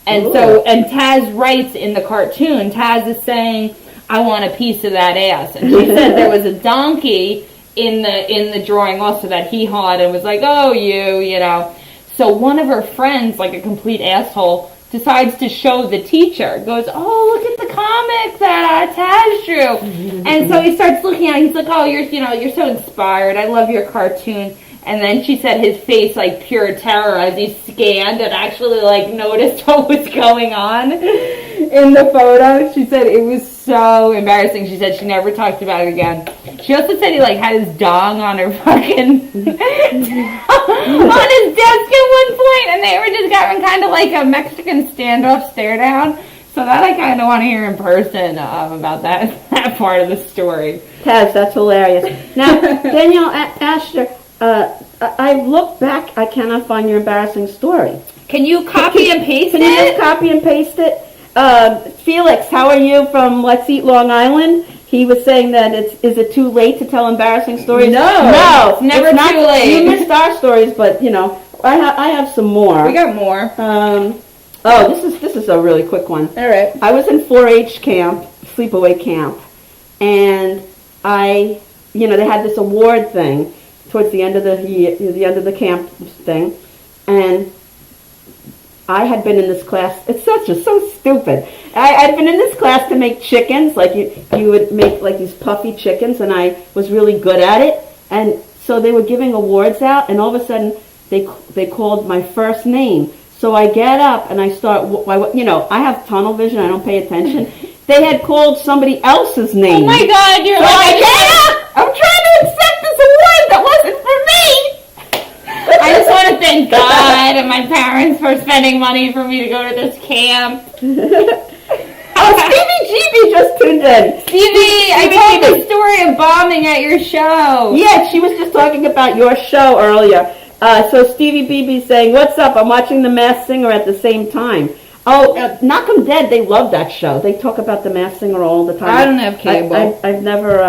And and Taz writes in the cartoon, Taz is saying, I want a piece of that ass. And she said there was a donkey in the drawing also that he had, and was like, oh, you know. So one of her friends, like a complete asshole, decides to show the teacher. Goes, oh, look at the comic that Taz drew. And so he starts looking at it. He's like, oh, you're so inspired. I love your cartoon. And then she said his face, like, pure terror as he scanned and actually, like, noticed what was going on in the photo. She said it was so embarrassing. She said she never talked about it again. She also said he, like, had his dong on her fucking... on his desk at one point, and they were just having kind of like a Mexican standoff stare down. So that I kind of want to hear in person about that part of the story. Taz, that's hilarious. Now, Danielle Asher... I look back, I cannot find your embarrassing story. Can you copy and paste it? Can you just copy and paste it? Felix, how are you from Let's Eat Long Island? He was saying that is it too late to tell embarrassing stories? No, it's never not, too late. You missed our stories, but you know, I have some more. We got more. This is a really quick one. All right. I was in 4-H camp, sleepaway camp, and they had this award thing towards the end of the camp thing, and I had been in this class. It's so stupid. I'd been in this class to make chickens, like you would make like these puffy chickens, and I was really good at it. And so they were giving awards out, and all of a sudden they called my first name. So I get up and I start. I have tunnel vision. I don't pay attention. They had called somebody else's name. Oh my God! You're so I get up. I'm trying to accept this award that wasn't for me. I just want to thank God and my parents for spending money for me to go to this camp. Stevie GB just tuned in. Stevie, I told the story of bombing at your show. Yeah, she was just talking about your show earlier. So Stevie BB saying, "What's up? I'm watching The Masked Singer at the same time." Oh, Knock 'em Dead. They love that show. They talk about The Masked Singer all the time. I don't have cable. I've never.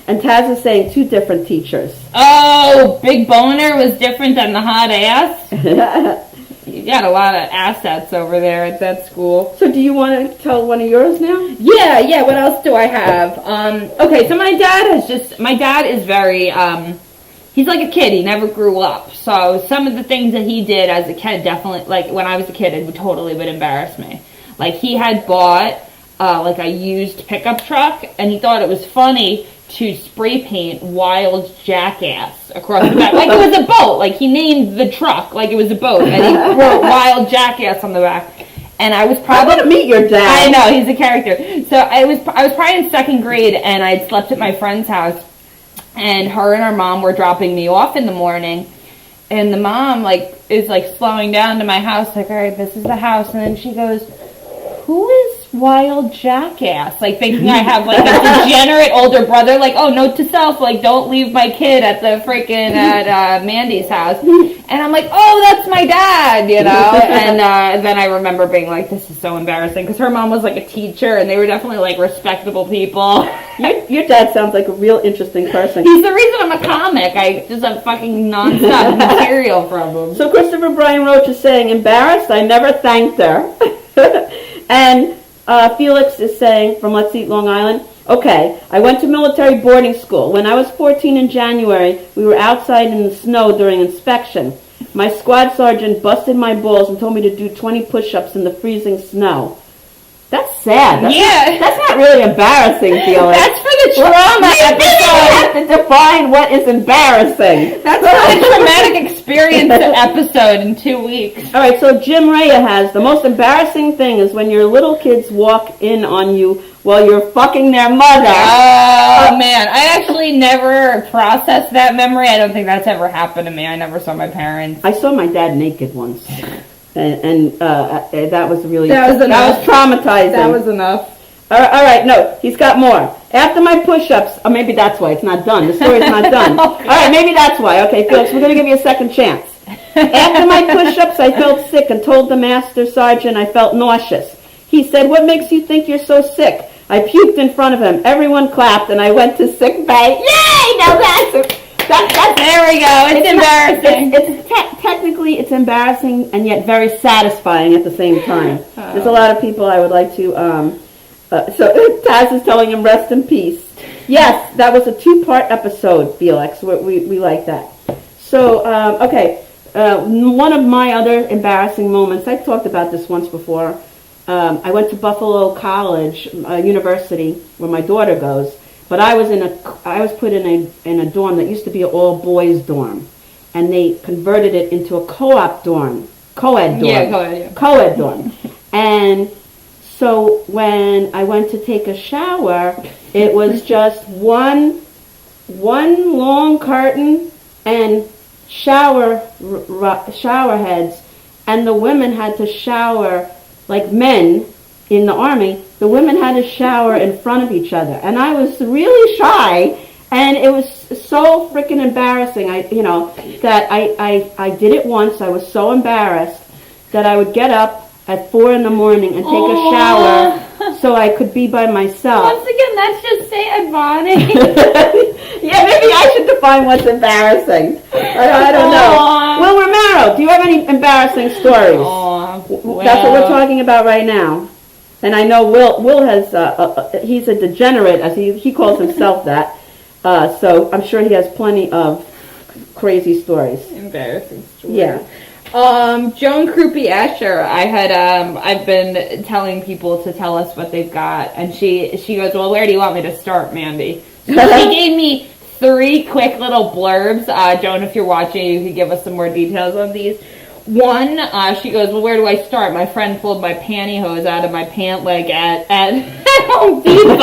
And Taz is saying 2 different teachers. Oh, Big Boner was different than the hot ass. You got a lot of assets over there at that school. So do you want to tell one of yours now? Yeah. What else do I have? Okay, so my dad is very, he's like a kid. He never grew up. So some of the things that he did as a kid definitely, like when I was a kid, it would embarrass me. Like he had bought, like a used pickup truck, and he thought it was funny to spray paint Wild Jackass across the back. Like it was a boat. Like he named the truck like it was a boat. And he wrote Wild Jackass on the back. And I was probably... I want to meet your dad. I know, he's a character. So I was probably in 2nd grade, and I'd slept at my friend's house. And her and her mom were dropping me off in the morning. And the mom, is slowing down to my house. Like, all right, this is the house. And then she goes, "Who is Wild Jackass?" Like thinking I have like a degenerate older brother. Like, oh, note to self, like don't leave my kid at the freaking at Mandy's house. And I'm like, oh, that's my dad, you know. And then I remember being like, this is so embarrassing because her mom was like a teacher, and they were definitely like respectable people. Your dad sounds like a real interesting person. He's the reason I'm a comic. I just have fucking nonstop material from him. So Christopher Brian Roach is saying, embarrassed, I never thanked her. And Felix is saying, from Let's Eat Long Island, okay, I went to military boarding school. When I was 14 in January, we were outside in the snow during inspection. My squad sergeant busted my balls and told me to do 20 push-ups in the freezing snow. That's sad. That's not really embarrassing, Felix. That's for the trauma episode. You have to define what is embarrassing. That's for the traumatic experience episode in 2 weeks. All right, so Jim Raya has, the most embarrassing thing is when your little kids walk in on you while you're fucking their mother. Oh, man. I actually never processed that memory. I don't think that's ever happened to me. I never saw my parents. I saw my dad naked once. And that was really... That was traumatizing. That was enough. All right, no, he's got more. After my push-ups... Or maybe that's why it's not done. The story's not done. Okay. All right, maybe that's why. Okay, Felix, we're going to give you a second chance. After my push-ups, I felt sick and told the master sergeant I felt nauseous. He said, "What makes you think you're so sick?" I puked in front of him. Everyone clapped, and I went to sick bay. Yay! Now that's... There we go. It's embarrassing. Technically, it's embarrassing and yet very satisfying at the same time. There's a lot of people I would like to... so Taz is telling him rest in peace. Yes, that was a 2-part episode, Felix. We like that. So, okay. One of my other embarrassing moments, I've talked about this once before. I went to Buffalo College, university, where my daughter goes. But I was put in a dorm that used to be an all-boys dorm, and they converted it into a co-ed dorm. Co-ed dorm. And so when I went to take a shower, it was just one long curtain and shower heads, and the women had to shower like men in the Army. The women had to shower in front of each other, and I was really shy, and it was so freaking embarrassing. I did it once. I was so embarrassed that I would get up at 4 in the morning and take a shower so I could be by myself. Once again, that's just sad, Bonnie. Yeah, maybe I should define what's embarrassing. I don't know. Will Romero, do you have any embarrassing stories? That's what we're talking about right now. And I know Will has, he's a degenerate, as he calls himself that. So I'm sure he has plenty of crazy stories. Embarrassing stories. Yeah. Joan Krupe Asher, I've been telling people to tell us what they've got, and she goes, well, where do you want me to start, Mandy? So she gave me 3 quick little blurbs. Joan, if you're watching, you could give us some more details on these. One, she goes, well, where do I start? My friend pulled my pantyhose out of my pant leg at Home Depot.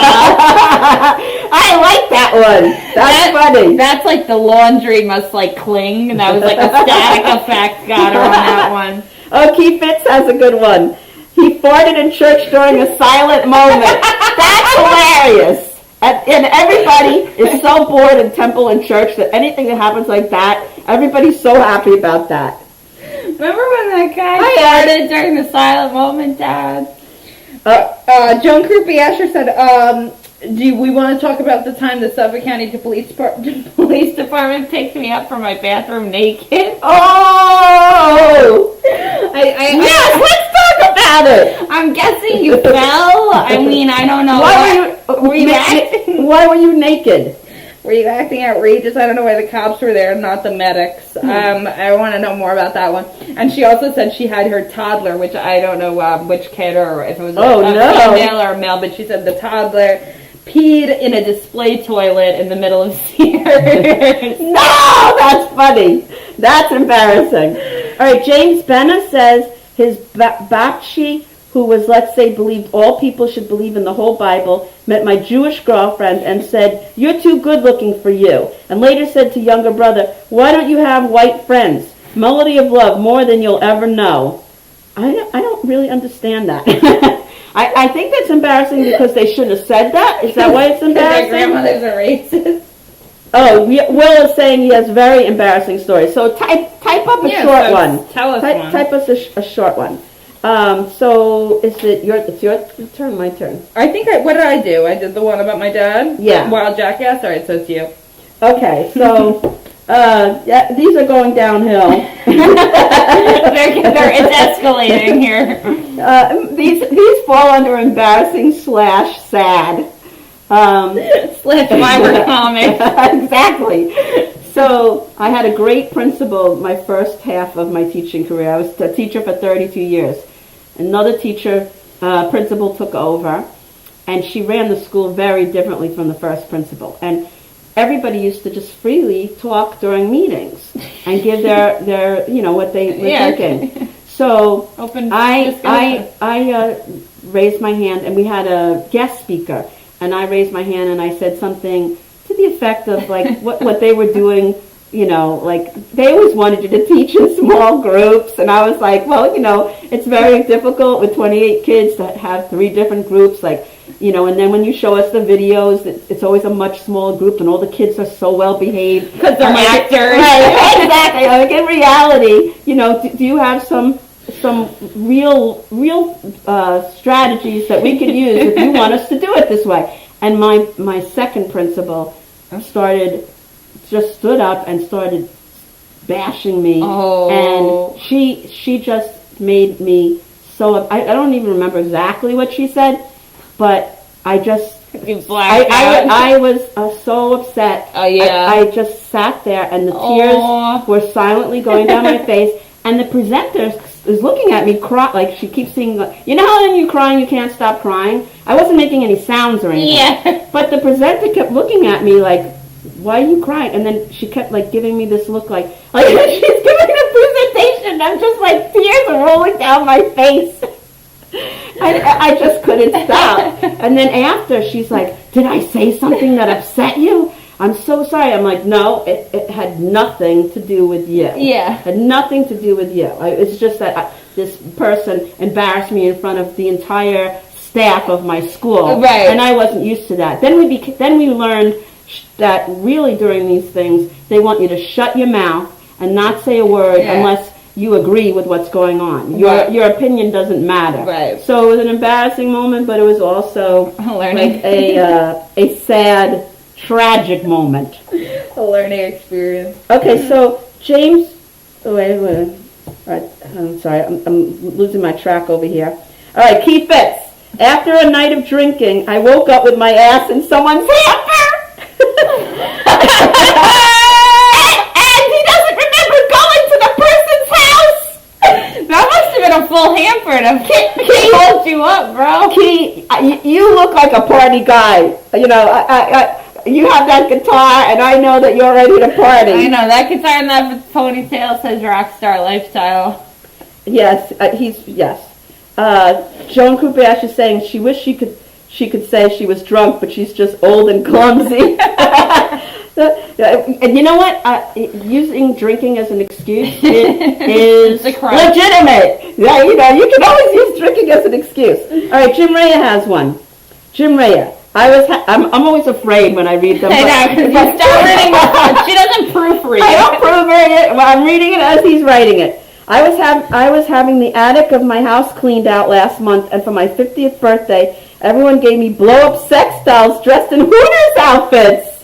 I like that one. That's funny. That's like the laundry must like cling. And that was like a static effect got her on that one. Oh, Keith Fitz has a good one. He farted in church during a silent moment. That's hilarious. And everybody is so bored in temple and church that anything that happens like that, everybody's so happy about that. Remember when that guy farted during the silent moment, Dad? Joan Krupe Asher said, do we want to talk about the time the Suffolk County Police Department picked me up from my bathroom naked? Oh! Yes, let's talk about it! I'm guessing you fell. I mean, I don't know. Why were you naked? Were you acting outrageous? I don't know why the cops were there, not the medics. I want to know more about that one. And she also said she had her toddler, which I don't know which kid or if it was a female or a male, but she said the toddler peed in a display toilet in the middle of Sears. No, that's funny. That's embarrassing. All right, James Benna says his Bapshi, who was, let's say, believed all people should believe in the whole Bible, met my Jewish girlfriend and said, you're too good looking for you. And later said to younger brother, why don't you have white friends? Melody of love, more than you'll ever know. I don't really understand that. I think that's embarrassing because they shouldn't have said that. Is that why it's embarrassing? Their grandmothers are racist. Oh, Will is saying he has very embarrassing stories. So type up a short one. Tell us one. Type us a short one. So is it it's your turn, my turn? I think what did I do? I did the one about my dad? Yeah. Wild jackass? All right, so it's you. Okay, so yeah, these are going downhill. It's escalating here. These fall under embarrassing / sad. Fiber comic. Exactly. So I had a great principal my first half of my teaching career. I was a teacher for 32 years. Another principal took over, and she ran the school very differently from the first principal. And everybody used to just freely talk during meetings and give their what they were thinking. So I raised my hand, and we had a guest speaker, and I raised my hand and I said something to the effect of like what they were doing, like they always wanted you to teach in small groups, and I was like, well, it's very difficult with 28 kids to have 3 different groups, like, and then when you show us the videos, it's always a much smaller group, and all the kids are so well behaved because they're actors. Right, exactly. Like in reality, do you have some real strategies that we could use if you want us to do it this way? And my second principal stood up and started bashing me. Oh. And she just made me so, I don't even remember exactly what she said, but I just, I was so upset. Oh, yeah. I just sat there, and the tears were silently going down my face, and the presenter is looking at me cry, like she keeps saying, how when you cry and you can't stop crying? I wasn't making any sounds or anything. Yeah. But the presenter kept looking at me like, why are you crying? And then she kept like giving me this look like she's giving a presentation. I'm just like, tears are rolling down my face. I just couldn't stop. And then after, she's like, did I say something that upset you? I'm so sorry. I'm like, no, it had nothing to do with you. Yeah. It had nothing to do with you. It's just that this person embarrassed me in front of the entire staff of my school. Right. And I wasn't used to that. Then we learned that really during these things, they want you to shut your mouth and not say a word unless you agree with what's going on. Right. Your opinion doesn't matter. Right. So it was an embarrassing moment, but it was also Learning. like a sad, tragic moment. A learning experience. Okay, so James, wait. I'm sorry, I'm losing my track over here. All right, Keith Fitz. After a night of drinking, I woke up with my ass in someone's hamper. And he doesn't remember going to the person's house. That must have been a full hamper to hold you up, bro. Key, you look like a party guy. You know, you have that guitar, and I know that you're ready to party. I know, that guitar and that ponytail says rockstar lifestyle. Yes, yes. Joan Kubash is saying she wished she could say she was drunk, but she's just old and clumsy. And you know what? Using drinking as an excuse is legitimate. Yeah, you know, you can always use drinking as an excuse. All right, Jim Raya has one. Jim Raya. I'm always afraid when I read them. I know, because you start reading the she doesn't proofread. I don't proofread it. Well, I'm reading it as he's writing it. I was having the attic of my house cleaned out last month, and for my 50th birthday, everyone gave me blow-up sex dolls dressed in Hooters outfits.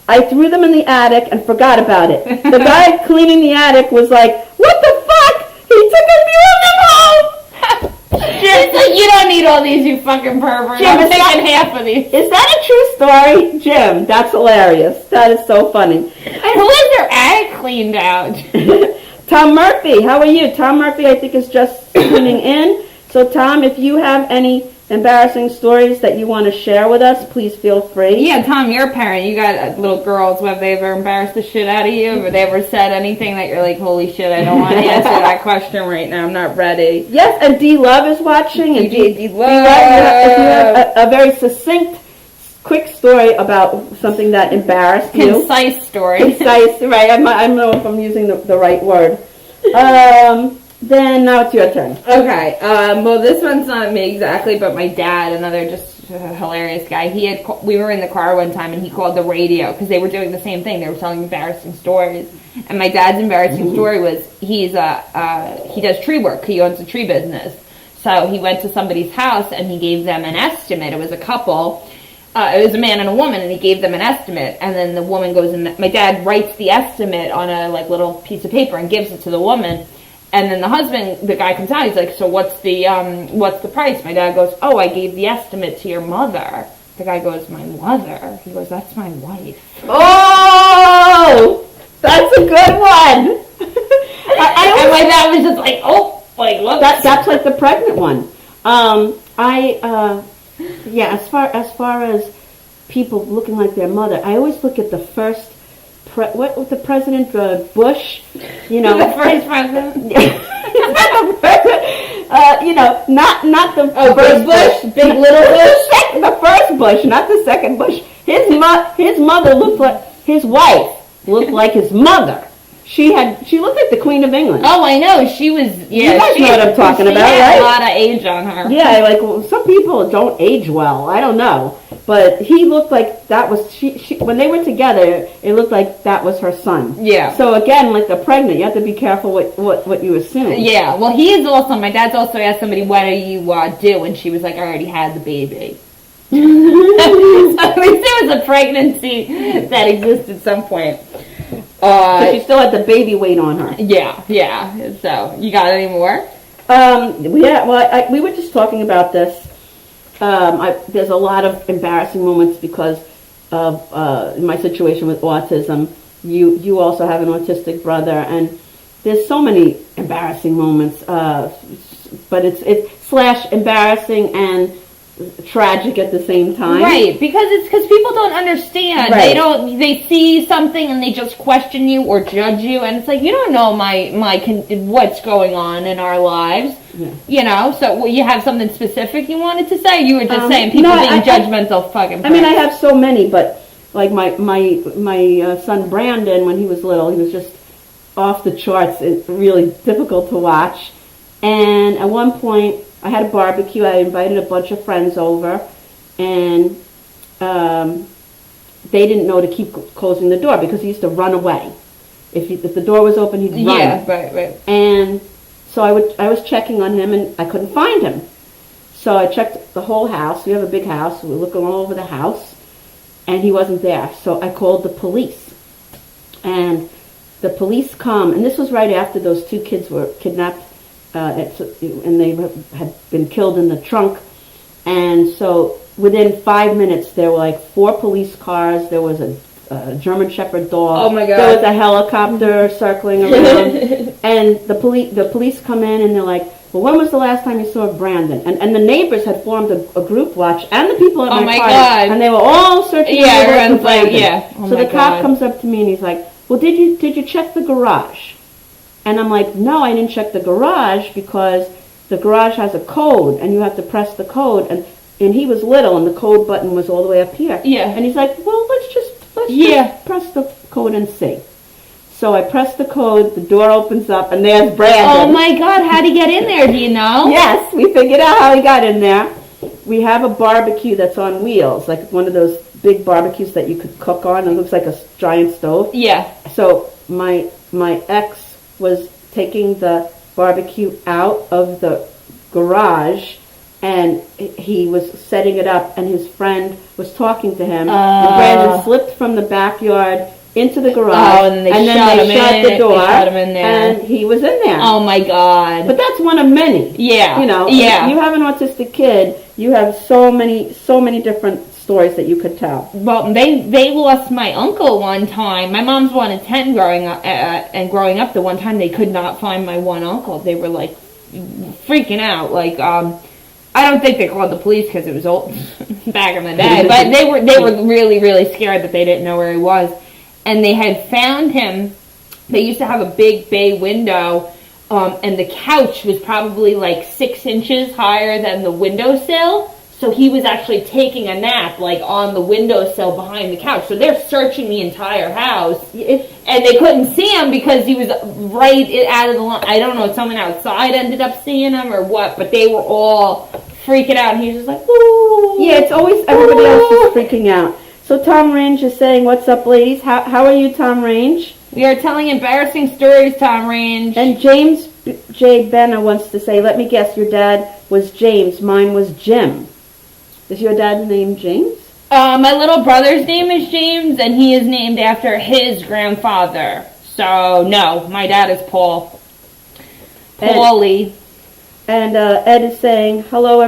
I threw them in the attic and forgot about it. The guy cleaning the attic was like, "What the fuck? He took a few of them home." It's like, you don't need all these, you fucking pervert. Jim, I'm taking half of these. Is that a true story? Jim, that's hilarious. That is so funny. And who is their attic cleaned out? Tom Murphy, how are you? Tom Murphy, I think, is just tuning in. So, Tom, if you have any embarrassing stories that you want to share with us, please feel free. Yeah, Tom, you're a parent. You got little girls. Have they ever embarrassed the shit out of you? Have they ever said anything that you're like, holy shit, I don't want to answer that question right now. I'm not ready. Yes, and D Love is watching. And D Love. If you have a very succinct, quick story about something that embarrassed you. Concise story. Concise, right. I don't know if I'm using the right word. Then now it's your turn. Okay. Well, this one's not me exactly, but my dad, another just hilarious guy. We were in the car one time, and he called the radio because they were doing the same thing. They were telling embarrassing stories, and my dad's embarrassing story was he does tree work. He owns a tree business, so he went to somebody's house and he gave them an estimate. It was a couple. It was a man and a woman, and he gave them an estimate. And then the woman goes and my dad writes the estimate on a little piece of paper and gives it to the woman. And then the guy comes out. He's like, "So what's the price?" My dad goes, "Oh, I gave the estimate to your mother." The guy goes, "My mother?" He goes, "That's my wife." Oh, that's a good one. And my dad was just like, "Oh, like look." That's like the pregnant one. Yeah, as far as people looking like their mother, I always look at the first. What was the president Bush? You know, the first president. Not the president. You know, not the first Bush, Big Little Bush. The first Bush, not the second Bush. His mother looked like his wife. Looked like his mother. She looked like the Queen of England. Oh, I know. She was. Yeah, you guys know what I'm talking about, right? right? A lot of age on her. Yeah, like some people don't age well. I don't know, but he looked like that was she. When they were together, it looked like that was her son. Yeah. So again, like the pregnant, you have to be careful what you assume. Yeah. Well, he is also. My dad's also asked somebody, "What do you do?" And she was like, "I already had the baby." So at least there was a pregnancy that existed at some point. So she still had the baby weight on her. Yeah. So, you got any more? Yeah, well, we were just talking about this. There's a lot of embarrassing moments because of my situation with autism. You also have an autistic brother, and there's so many embarrassing moments. But it's / embarrassing and tragic at the same time, right? Because people don't understand. Right. They see something and they just question you or judge you, and it's like, you don't know what's going on in our lives. Yeah. You know, so you have something specific you wanted to say. You were just saying people being judgmental fucking pricks. I mean, I have so many, but like my son Brandon, when he was little, he was just off the charts. It's really difficult to watch, and at one point I had a barbecue. I invited a bunch of friends over, and they didn't know to keep closing the door because he used to run away. If the door was open, he'd run. Yeah, right. And so I was checking on him, and I couldn't find him. So I checked the whole house. We have a big house. We were looking all over the house, and he wasn't there. So I called the police. And the police come, and this was right after those 2 kids were kidnapped, and they had been killed in the trunk. And so within 5 minutes, there were like 4 police cars. There was a German Shepherd dog. Oh my God. There was a helicopter circling around. And the police come in, and they're like, well, when was the last time you saw Brandon? And the neighbors had formed a group watch, and the people at my party. God. And they were all searching for everyone's like, Brandon. Oh so my the cop God. comes up to me, and he's like, well, did you check the garage? And I'm like, no, I didn't check the garage, because the garage has a code, and you have to press the code. And he was little, and the code button was all the way up here. Yeah. And he's like, well, let's just press the code and see. So I press the code, the door opens up, and there's Brandon. Oh my God, how'd he get in there, do you know? Yes, we figured out how he got in there. We have a barbecue that's on wheels, like one of those big barbecues that you could cook on. It looks like a giant stove. Yeah. So my ex was taking the barbecue out of the garage, and he was setting it up, and his friend was talking to him. And Brandon slipped from the backyard into the garage, and then they shut the door, they shut him in there. and he was in there. Oh my God. But that's one of many. Yeah. You know, Yeah. if you have an autistic kid, you have so many different stories that you could tell. Well, they lost my uncle one time. My mom's 1 in 10 growing up, and growing up, the one time they could not find my one uncle. They were like freaking out. Like, I don't think they called the police because it was old back in the day, but they were really, really scared that they didn't know where he was. And they had found him. They used to have a big bay window, and the couch was probably like 6 inches higher than the windowsill. So he was actually taking a nap, like on the windowsill behind the couch. So they're searching the entire house, and they couldn't see him because he was right out of the line. I don't know if someone outside ended up seeing him or what, but they were all freaking out. And he was just like, "Ooh." Yeah, it's always everybody else is freaking out. So Tom Range is saying, "What's up, ladies? How are you, Tom Range?" We are telling embarrassing stories, Tom Range. And James J. Benna wants to say, "Let me guess, your dad was James. Mine was Jim." Is your dad's name James? My little brother's name is James, and he is named after his grandfather. So, no, my dad is Paul. Paulie. And Ed is saying, "Hello,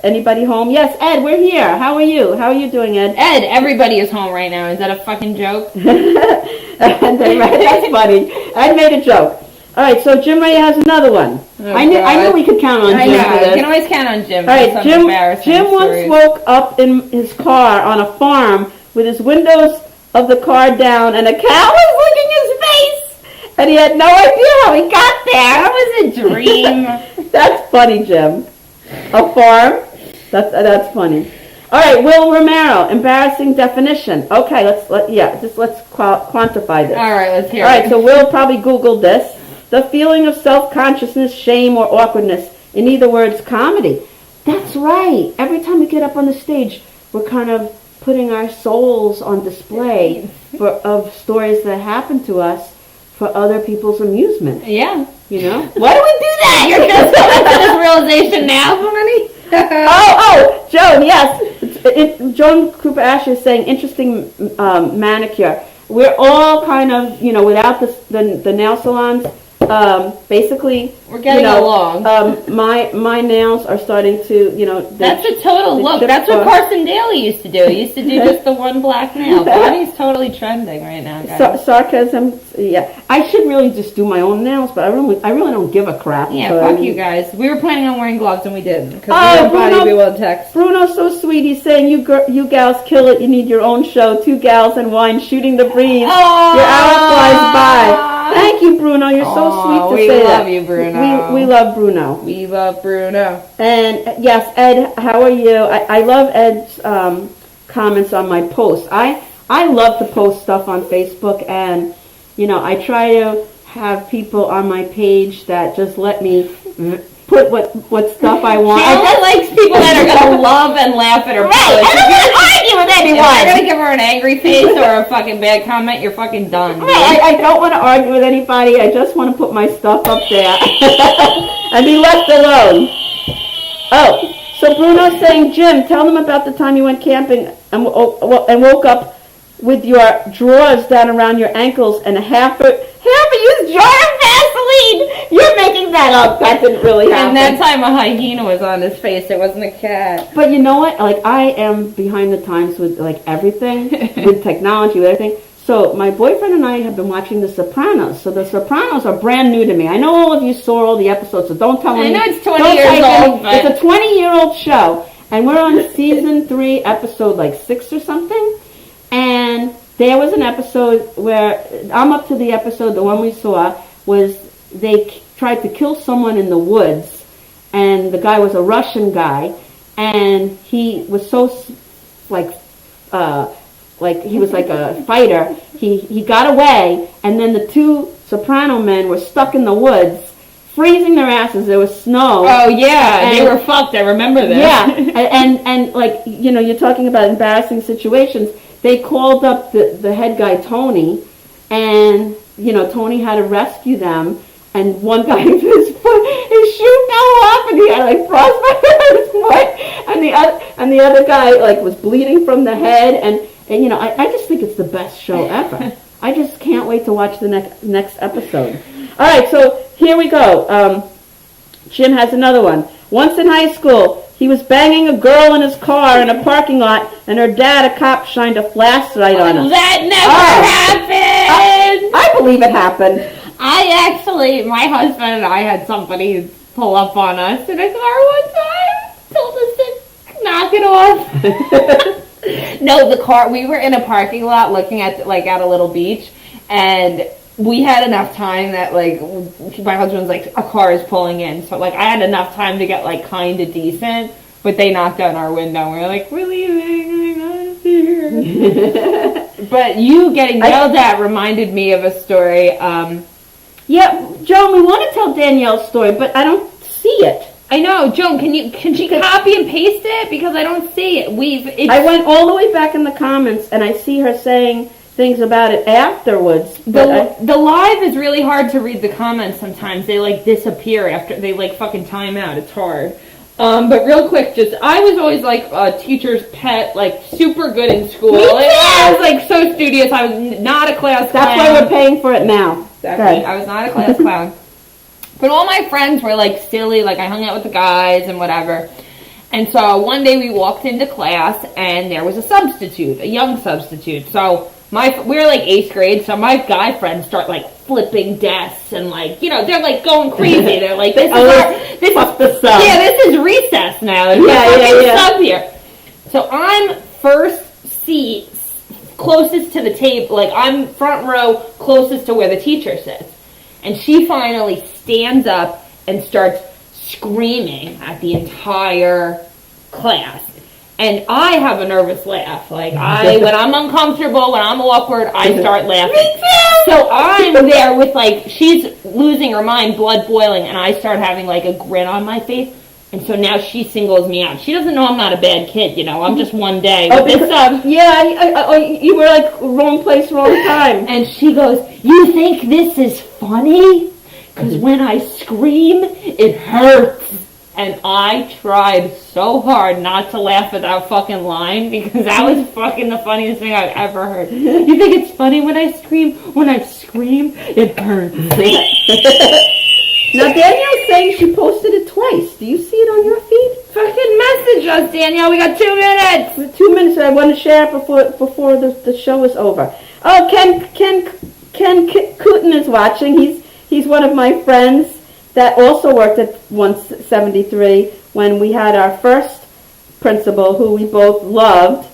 anybody home?" Yes, Ed, we're here. How are you? How are you doing, Ed? Ed, everybody is home right now. Is that a fucking joke? That's funny. Ed made a joke. All right, so Jim Ray has another one. Oh, I knew we could count on Jim. I know. For this. You can always count on Jim. All right, for some embarrassing Jim once stories. woke up in his car on a farm with his windows of the car down, and a cow was licking his face, and he had no idea how he got there. That was a dream. That's funny, Jim. A farm? That's funny. All right, Will Romero, embarrassing definition. Okay, let's quantify this. All right, let's hear All it. right, so Will probably Googled this. The feeling of self-consciousness, shame, or awkwardness. In either words, comedy. That's right. Every time we get up on the stage, we're kind of putting our souls on display of stories that happen to us for other people's amusement. Yeah. You know? Why do we do that? You're just coming to this realization now, honey? Joan, yes. Joan Cooper Asher is saying interesting manicure. We're all kind of, without the nail salons, basically, We're getting along. My nails are starting to, That's a total look. That's what Carson Daly used to do. He used to do just the one black nail. Bonnie's totally trending right now, guys. Sarcasm. Yeah, I should really just do my own nails, but I really don't give a crap. Yeah, so fuck you guys. We were planning on wearing gloves and we didn't. Because Oh, Bonnie, Bruno- we won't text. Bruno's so sweet. He's saying, you gals kill it. You need your own show. 2 gals and wine shooting the breeze. Oh, Your hour flies by. Thank you, Bruno. You're so sweet to say that. We love you, Bruno. We love Bruno. We love Bruno. And yes, Ed, how are you? I love Ed's comments on my posts. I love to post stuff on Facebook, and I try to have people on my page that just let me put what stuff I want. She only likes people that are going to love and laugh at her posts. If you're with If anyone. you're gonna give her an angry face or a fucking bad comment, you're fucking done. dude. I don't want to argue with anybody. I just want to put my stuff up there and be left alone. Oh, so Bruno's saying, Jim, tell them about the time you went camping and woke up with your drawers down around your ankles and half a used jar of Vaseline. You're making that up. That didn't really happen. And that time a hyena was on his face. It wasn't a cat. But you know what? Like, I am behind the times with like everything, with technology, with everything. So my boyfriend and I have been watching The Sopranos. So The Sopranos are brand new to me. I know all of you saw all the episodes, so don't tell me. I know it's 20 don't years type old, in. but- It's a 20-year-old show, and we're on season 3, episode like 6 or something. And there was an episode where I'm up to the episode. The one we saw was they tried to kill someone in the woods, and the guy was a Russian guy, and he was so like he was like a fighter. He got away, and then the 2 soprano men were stuck in the woods, freezing their asses. There was snow. Oh yeah, they And- were fucked. I remember this. Yeah, and like, you know, you're talking about embarrassing situations. They called up the head guy, Tony, and, you know, Tony had to rescue them, and one guy, his shoe fell off, and he had, like, frostbite on his foot, and the other guy, like, was bleeding from the head, and you know, I just think it's the best show ever. I just can't wait to watch the next episode. All right, so here we go. Jim has another one. Once in high school, he was banging a girl in his car in a parking lot, and her dad, a cop, shined a flashlight on him. That never happened. I believe it happened. I actually, my husband and I had somebody pull up on us in a car one time, told us to knock it off. No, the car, we were in a parking lot looking at, like, at a little beach, and we had enough time that, like, my husband was like, a car is pulling in, so, like, I had enough time to get, like, kind of decent, but they knocked on our window, and we were like, we're leaving, I'm not here. But you getting yelled at reminded me of a story. Yeah, Joan, we want to tell Danielle's story, but I don't see it. I know, Joan. Can she copy and paste it, because I don't see it. I went all the way back in the comments, and I see her saying things about it afterwards. But the live is really hard to read the comments sometimes. They, like, disappear after they, like, fucking time out. It's hard. But real quick, I was always, like, a teacher's pet, like, super good in school. Me too. I was, like, so studious. I was not a class clown. That's why we're paying for it now. Exactly. I was not a class clown. But all my friends were, like, silly. Like, I hung out with the guys and whatever. And so one day we walked into class, and there was a substitute, a young substitute. So we were, like, 8th grade, so my guy friends start, like, flipping desks and, like, you know, they're, like, going crazy. They're like, this is recess now. There's a sub here. So I'm first seat, closest to the table, like, I'm front row, closest to where the teacher sits. And she finally stands up and starts screaming at the entire class. And I have a nervous laugh. Like, when I'm uncomfortable, when I'm awkward, I start laughing. Me too! So I'm there with, like, she's losing her mind, blood boiling, and I start having, like, a grin on my face. And so now she singles me out. She doesn't know I'm not a bad kid, you know. I'm just one day. You were like wrong place, wrong time. And she goes, you think this is funny? Because when I scream, it hurts. And I tried so hard not to laugh at that fucking line, because that was fucking the funniest thing I've ever heard. You think it's funny when I scream? When I scream, it hurts. Now, Danielle's saying she posted it twice. Do you see it on your feed? Fucking message us, Danielle. We got 2 minutes. 2 minutes. I want to share it before the show is over. Oh, Ken Cooten is watching. He's one of my friends that also worked at 173 when we had our first principal, who we both loved.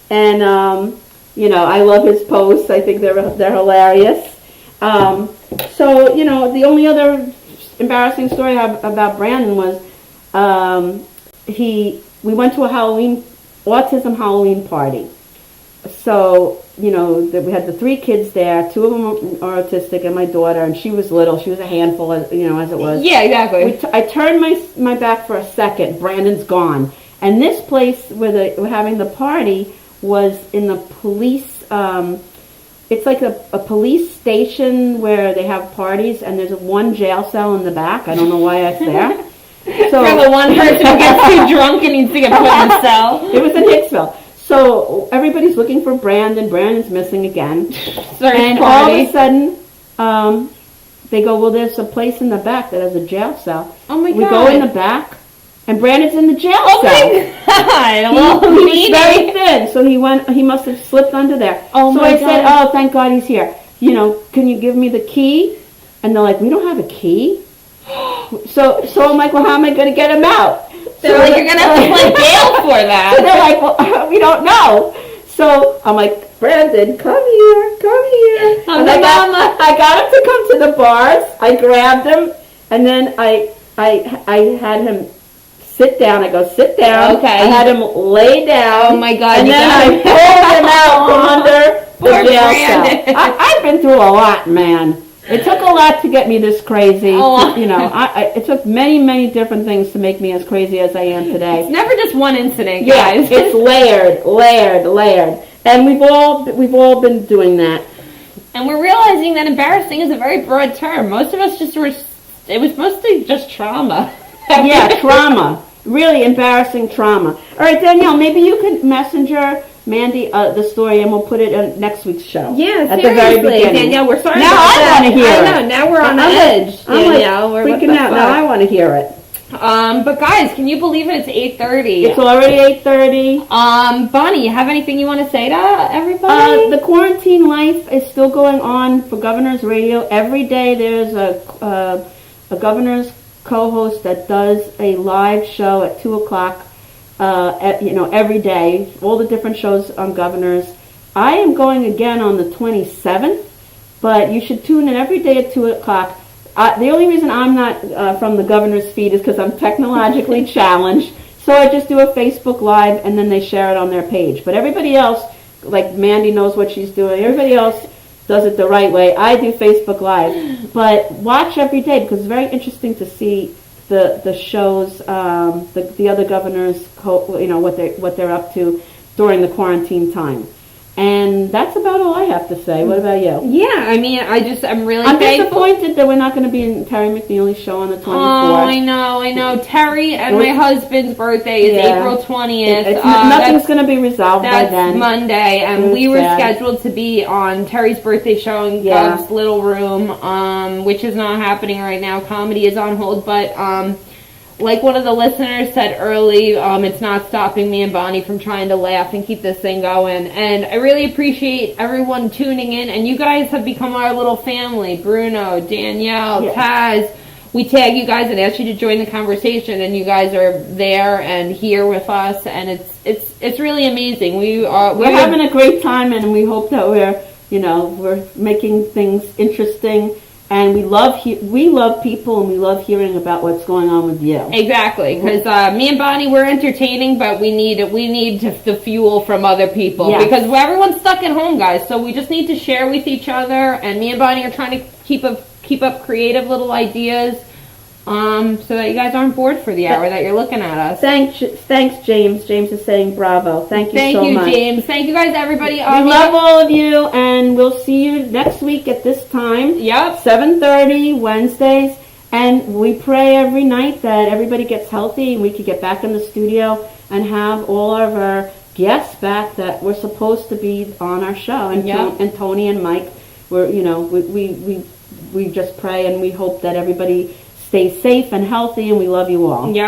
And you know, I love his posts. I think they're hilarious. So, you know, the only other embarrassing story I have about Brandon was we went to a autism Halloween party. So, you know, we had the 3 kids there. 2 of them are autistic, and my daughter, and she was little. She was a handful, as it was. Yeah, exactly. I turned my back for a second. Brandon's gone. And this place where we're having the party was in the police. It's like a police station where they have parties, and there's one jail cell in the back. I don't know why that's there. So For the one person who gets too drunk and needs to get put in a cell. it was in Hicksville. So everybody's looking for Brandon. Brandon's missing again. And all of a sudden, they go, well, there's a place in the back that has a jail cell. Oh my God. We go in the back, and Brandon's in the jail Oh cell. my God. Well, He's very thin, so he must have slipped under there. Oh so my I said, God. oh, thank God he's here. Can you give me the key? And they're like, we don't have a key. So I'm like, well, how am I going to get him out? They're like, you're going to have to play bail for So that. they're like, well, we don't know. So I'm like, Brandon, come here. I'm And the mama. I got him to come to the bars. I grabbed him, and then I had him sit down. I go, sit down. Okay. I had him lay down. Oh my God, And you then got I him. pulled him out from under Poor the jail Brandon. cell. I've been through a lot, man. It took a lot to get me this crazy. Oh. It took many, many different things to make me as crazy as I am today. It's never just one incident, Yeah, guys. it's layered, and we've all been doing that. And we're realizing that embarrassing is a very broad term. Most of us it was mostly just trauma. Yeah, trauma, really embarrassing trauma. All right, Danielle, maybe you could messenger Mandy the story, and we'll put it on next week's show. Yeah, at the very seriously, beginning. Danielle, we're sorry Now about I that. want to hear it. I know, now we're on the edge, I'm like Danielle. We're freaking out. Now I want to hear it. But guys, can you believe it? It's 8:30. It's already 8:30. Bonnie, you have anything you want to say to everybody? The quarantine life is still going on for Governor's Radio. Every day there's a Governor's co-host that does a live show at 2:00. Every day, all the different shows on Governor's. I am going again on the 27th, but you should tune in every day at 2:00. The only reason I'm not from the Governor's feed is because I'm technologically challenged. So I just do a Facebook Live, and then they share it on their page. But everybody else, like Mandy knows what she's doing. Everybody else does it the right way. I do Facebook Live. But watch every day, because it's very interesting to see the shows, the other governors, what they're up to during the quarantine time. And that's about all I have to say. What about you? Yeah, I mean, I'm really I'm thankful. disappointed that we're not going to be in Terry McNeely's show on the 24th. Oh, I know. Terry and my husband's birthday is Yeah. April 20th. Nothing's going to be resolved by That's then. Monday, and we were sad. scheduled to be on Terry's birthday show in Yeah. Gov's Little Room, which is not happening right now. Comedy is on hold, but like one of the listeners said early, it's not stopping me and Bonnie from trying to laugh and keep this thing going. And I really appreciate everyone tuning in, and you guys have become our little family. Bruno, Danielle, Taz. We tag you guys and ask you to join the conversation, and you guys are there and here with us, and it's really amazing. We're having a great time, and we hope that we're making things interesting. And we love people, and we love hearing about what's going on with you. Exactly, because me and Bonnie, we're entertaining, but we need the fuel from other people, because everyone's stuck at home, guys. So we just need to share with each other. And me and Bonnie are trying to keep up creative little ideas, so that you guys aren't bored for the hour that you're looking at us. Thanks, James. James is saying bravo. Thank you so much. Thank you, James. Thank you, guys, everybody. We love all of you, and we'll see you next week at this time. Yep. 7:30 Wednesdays, and we pray every night that everybody gets healthy and we can get back in the studio and have all of our guests back that were supposed to be on our show. And and Tony and Mike, we just pray, and we hope that everybody stays safe and healthy, and we love you all. Yeah.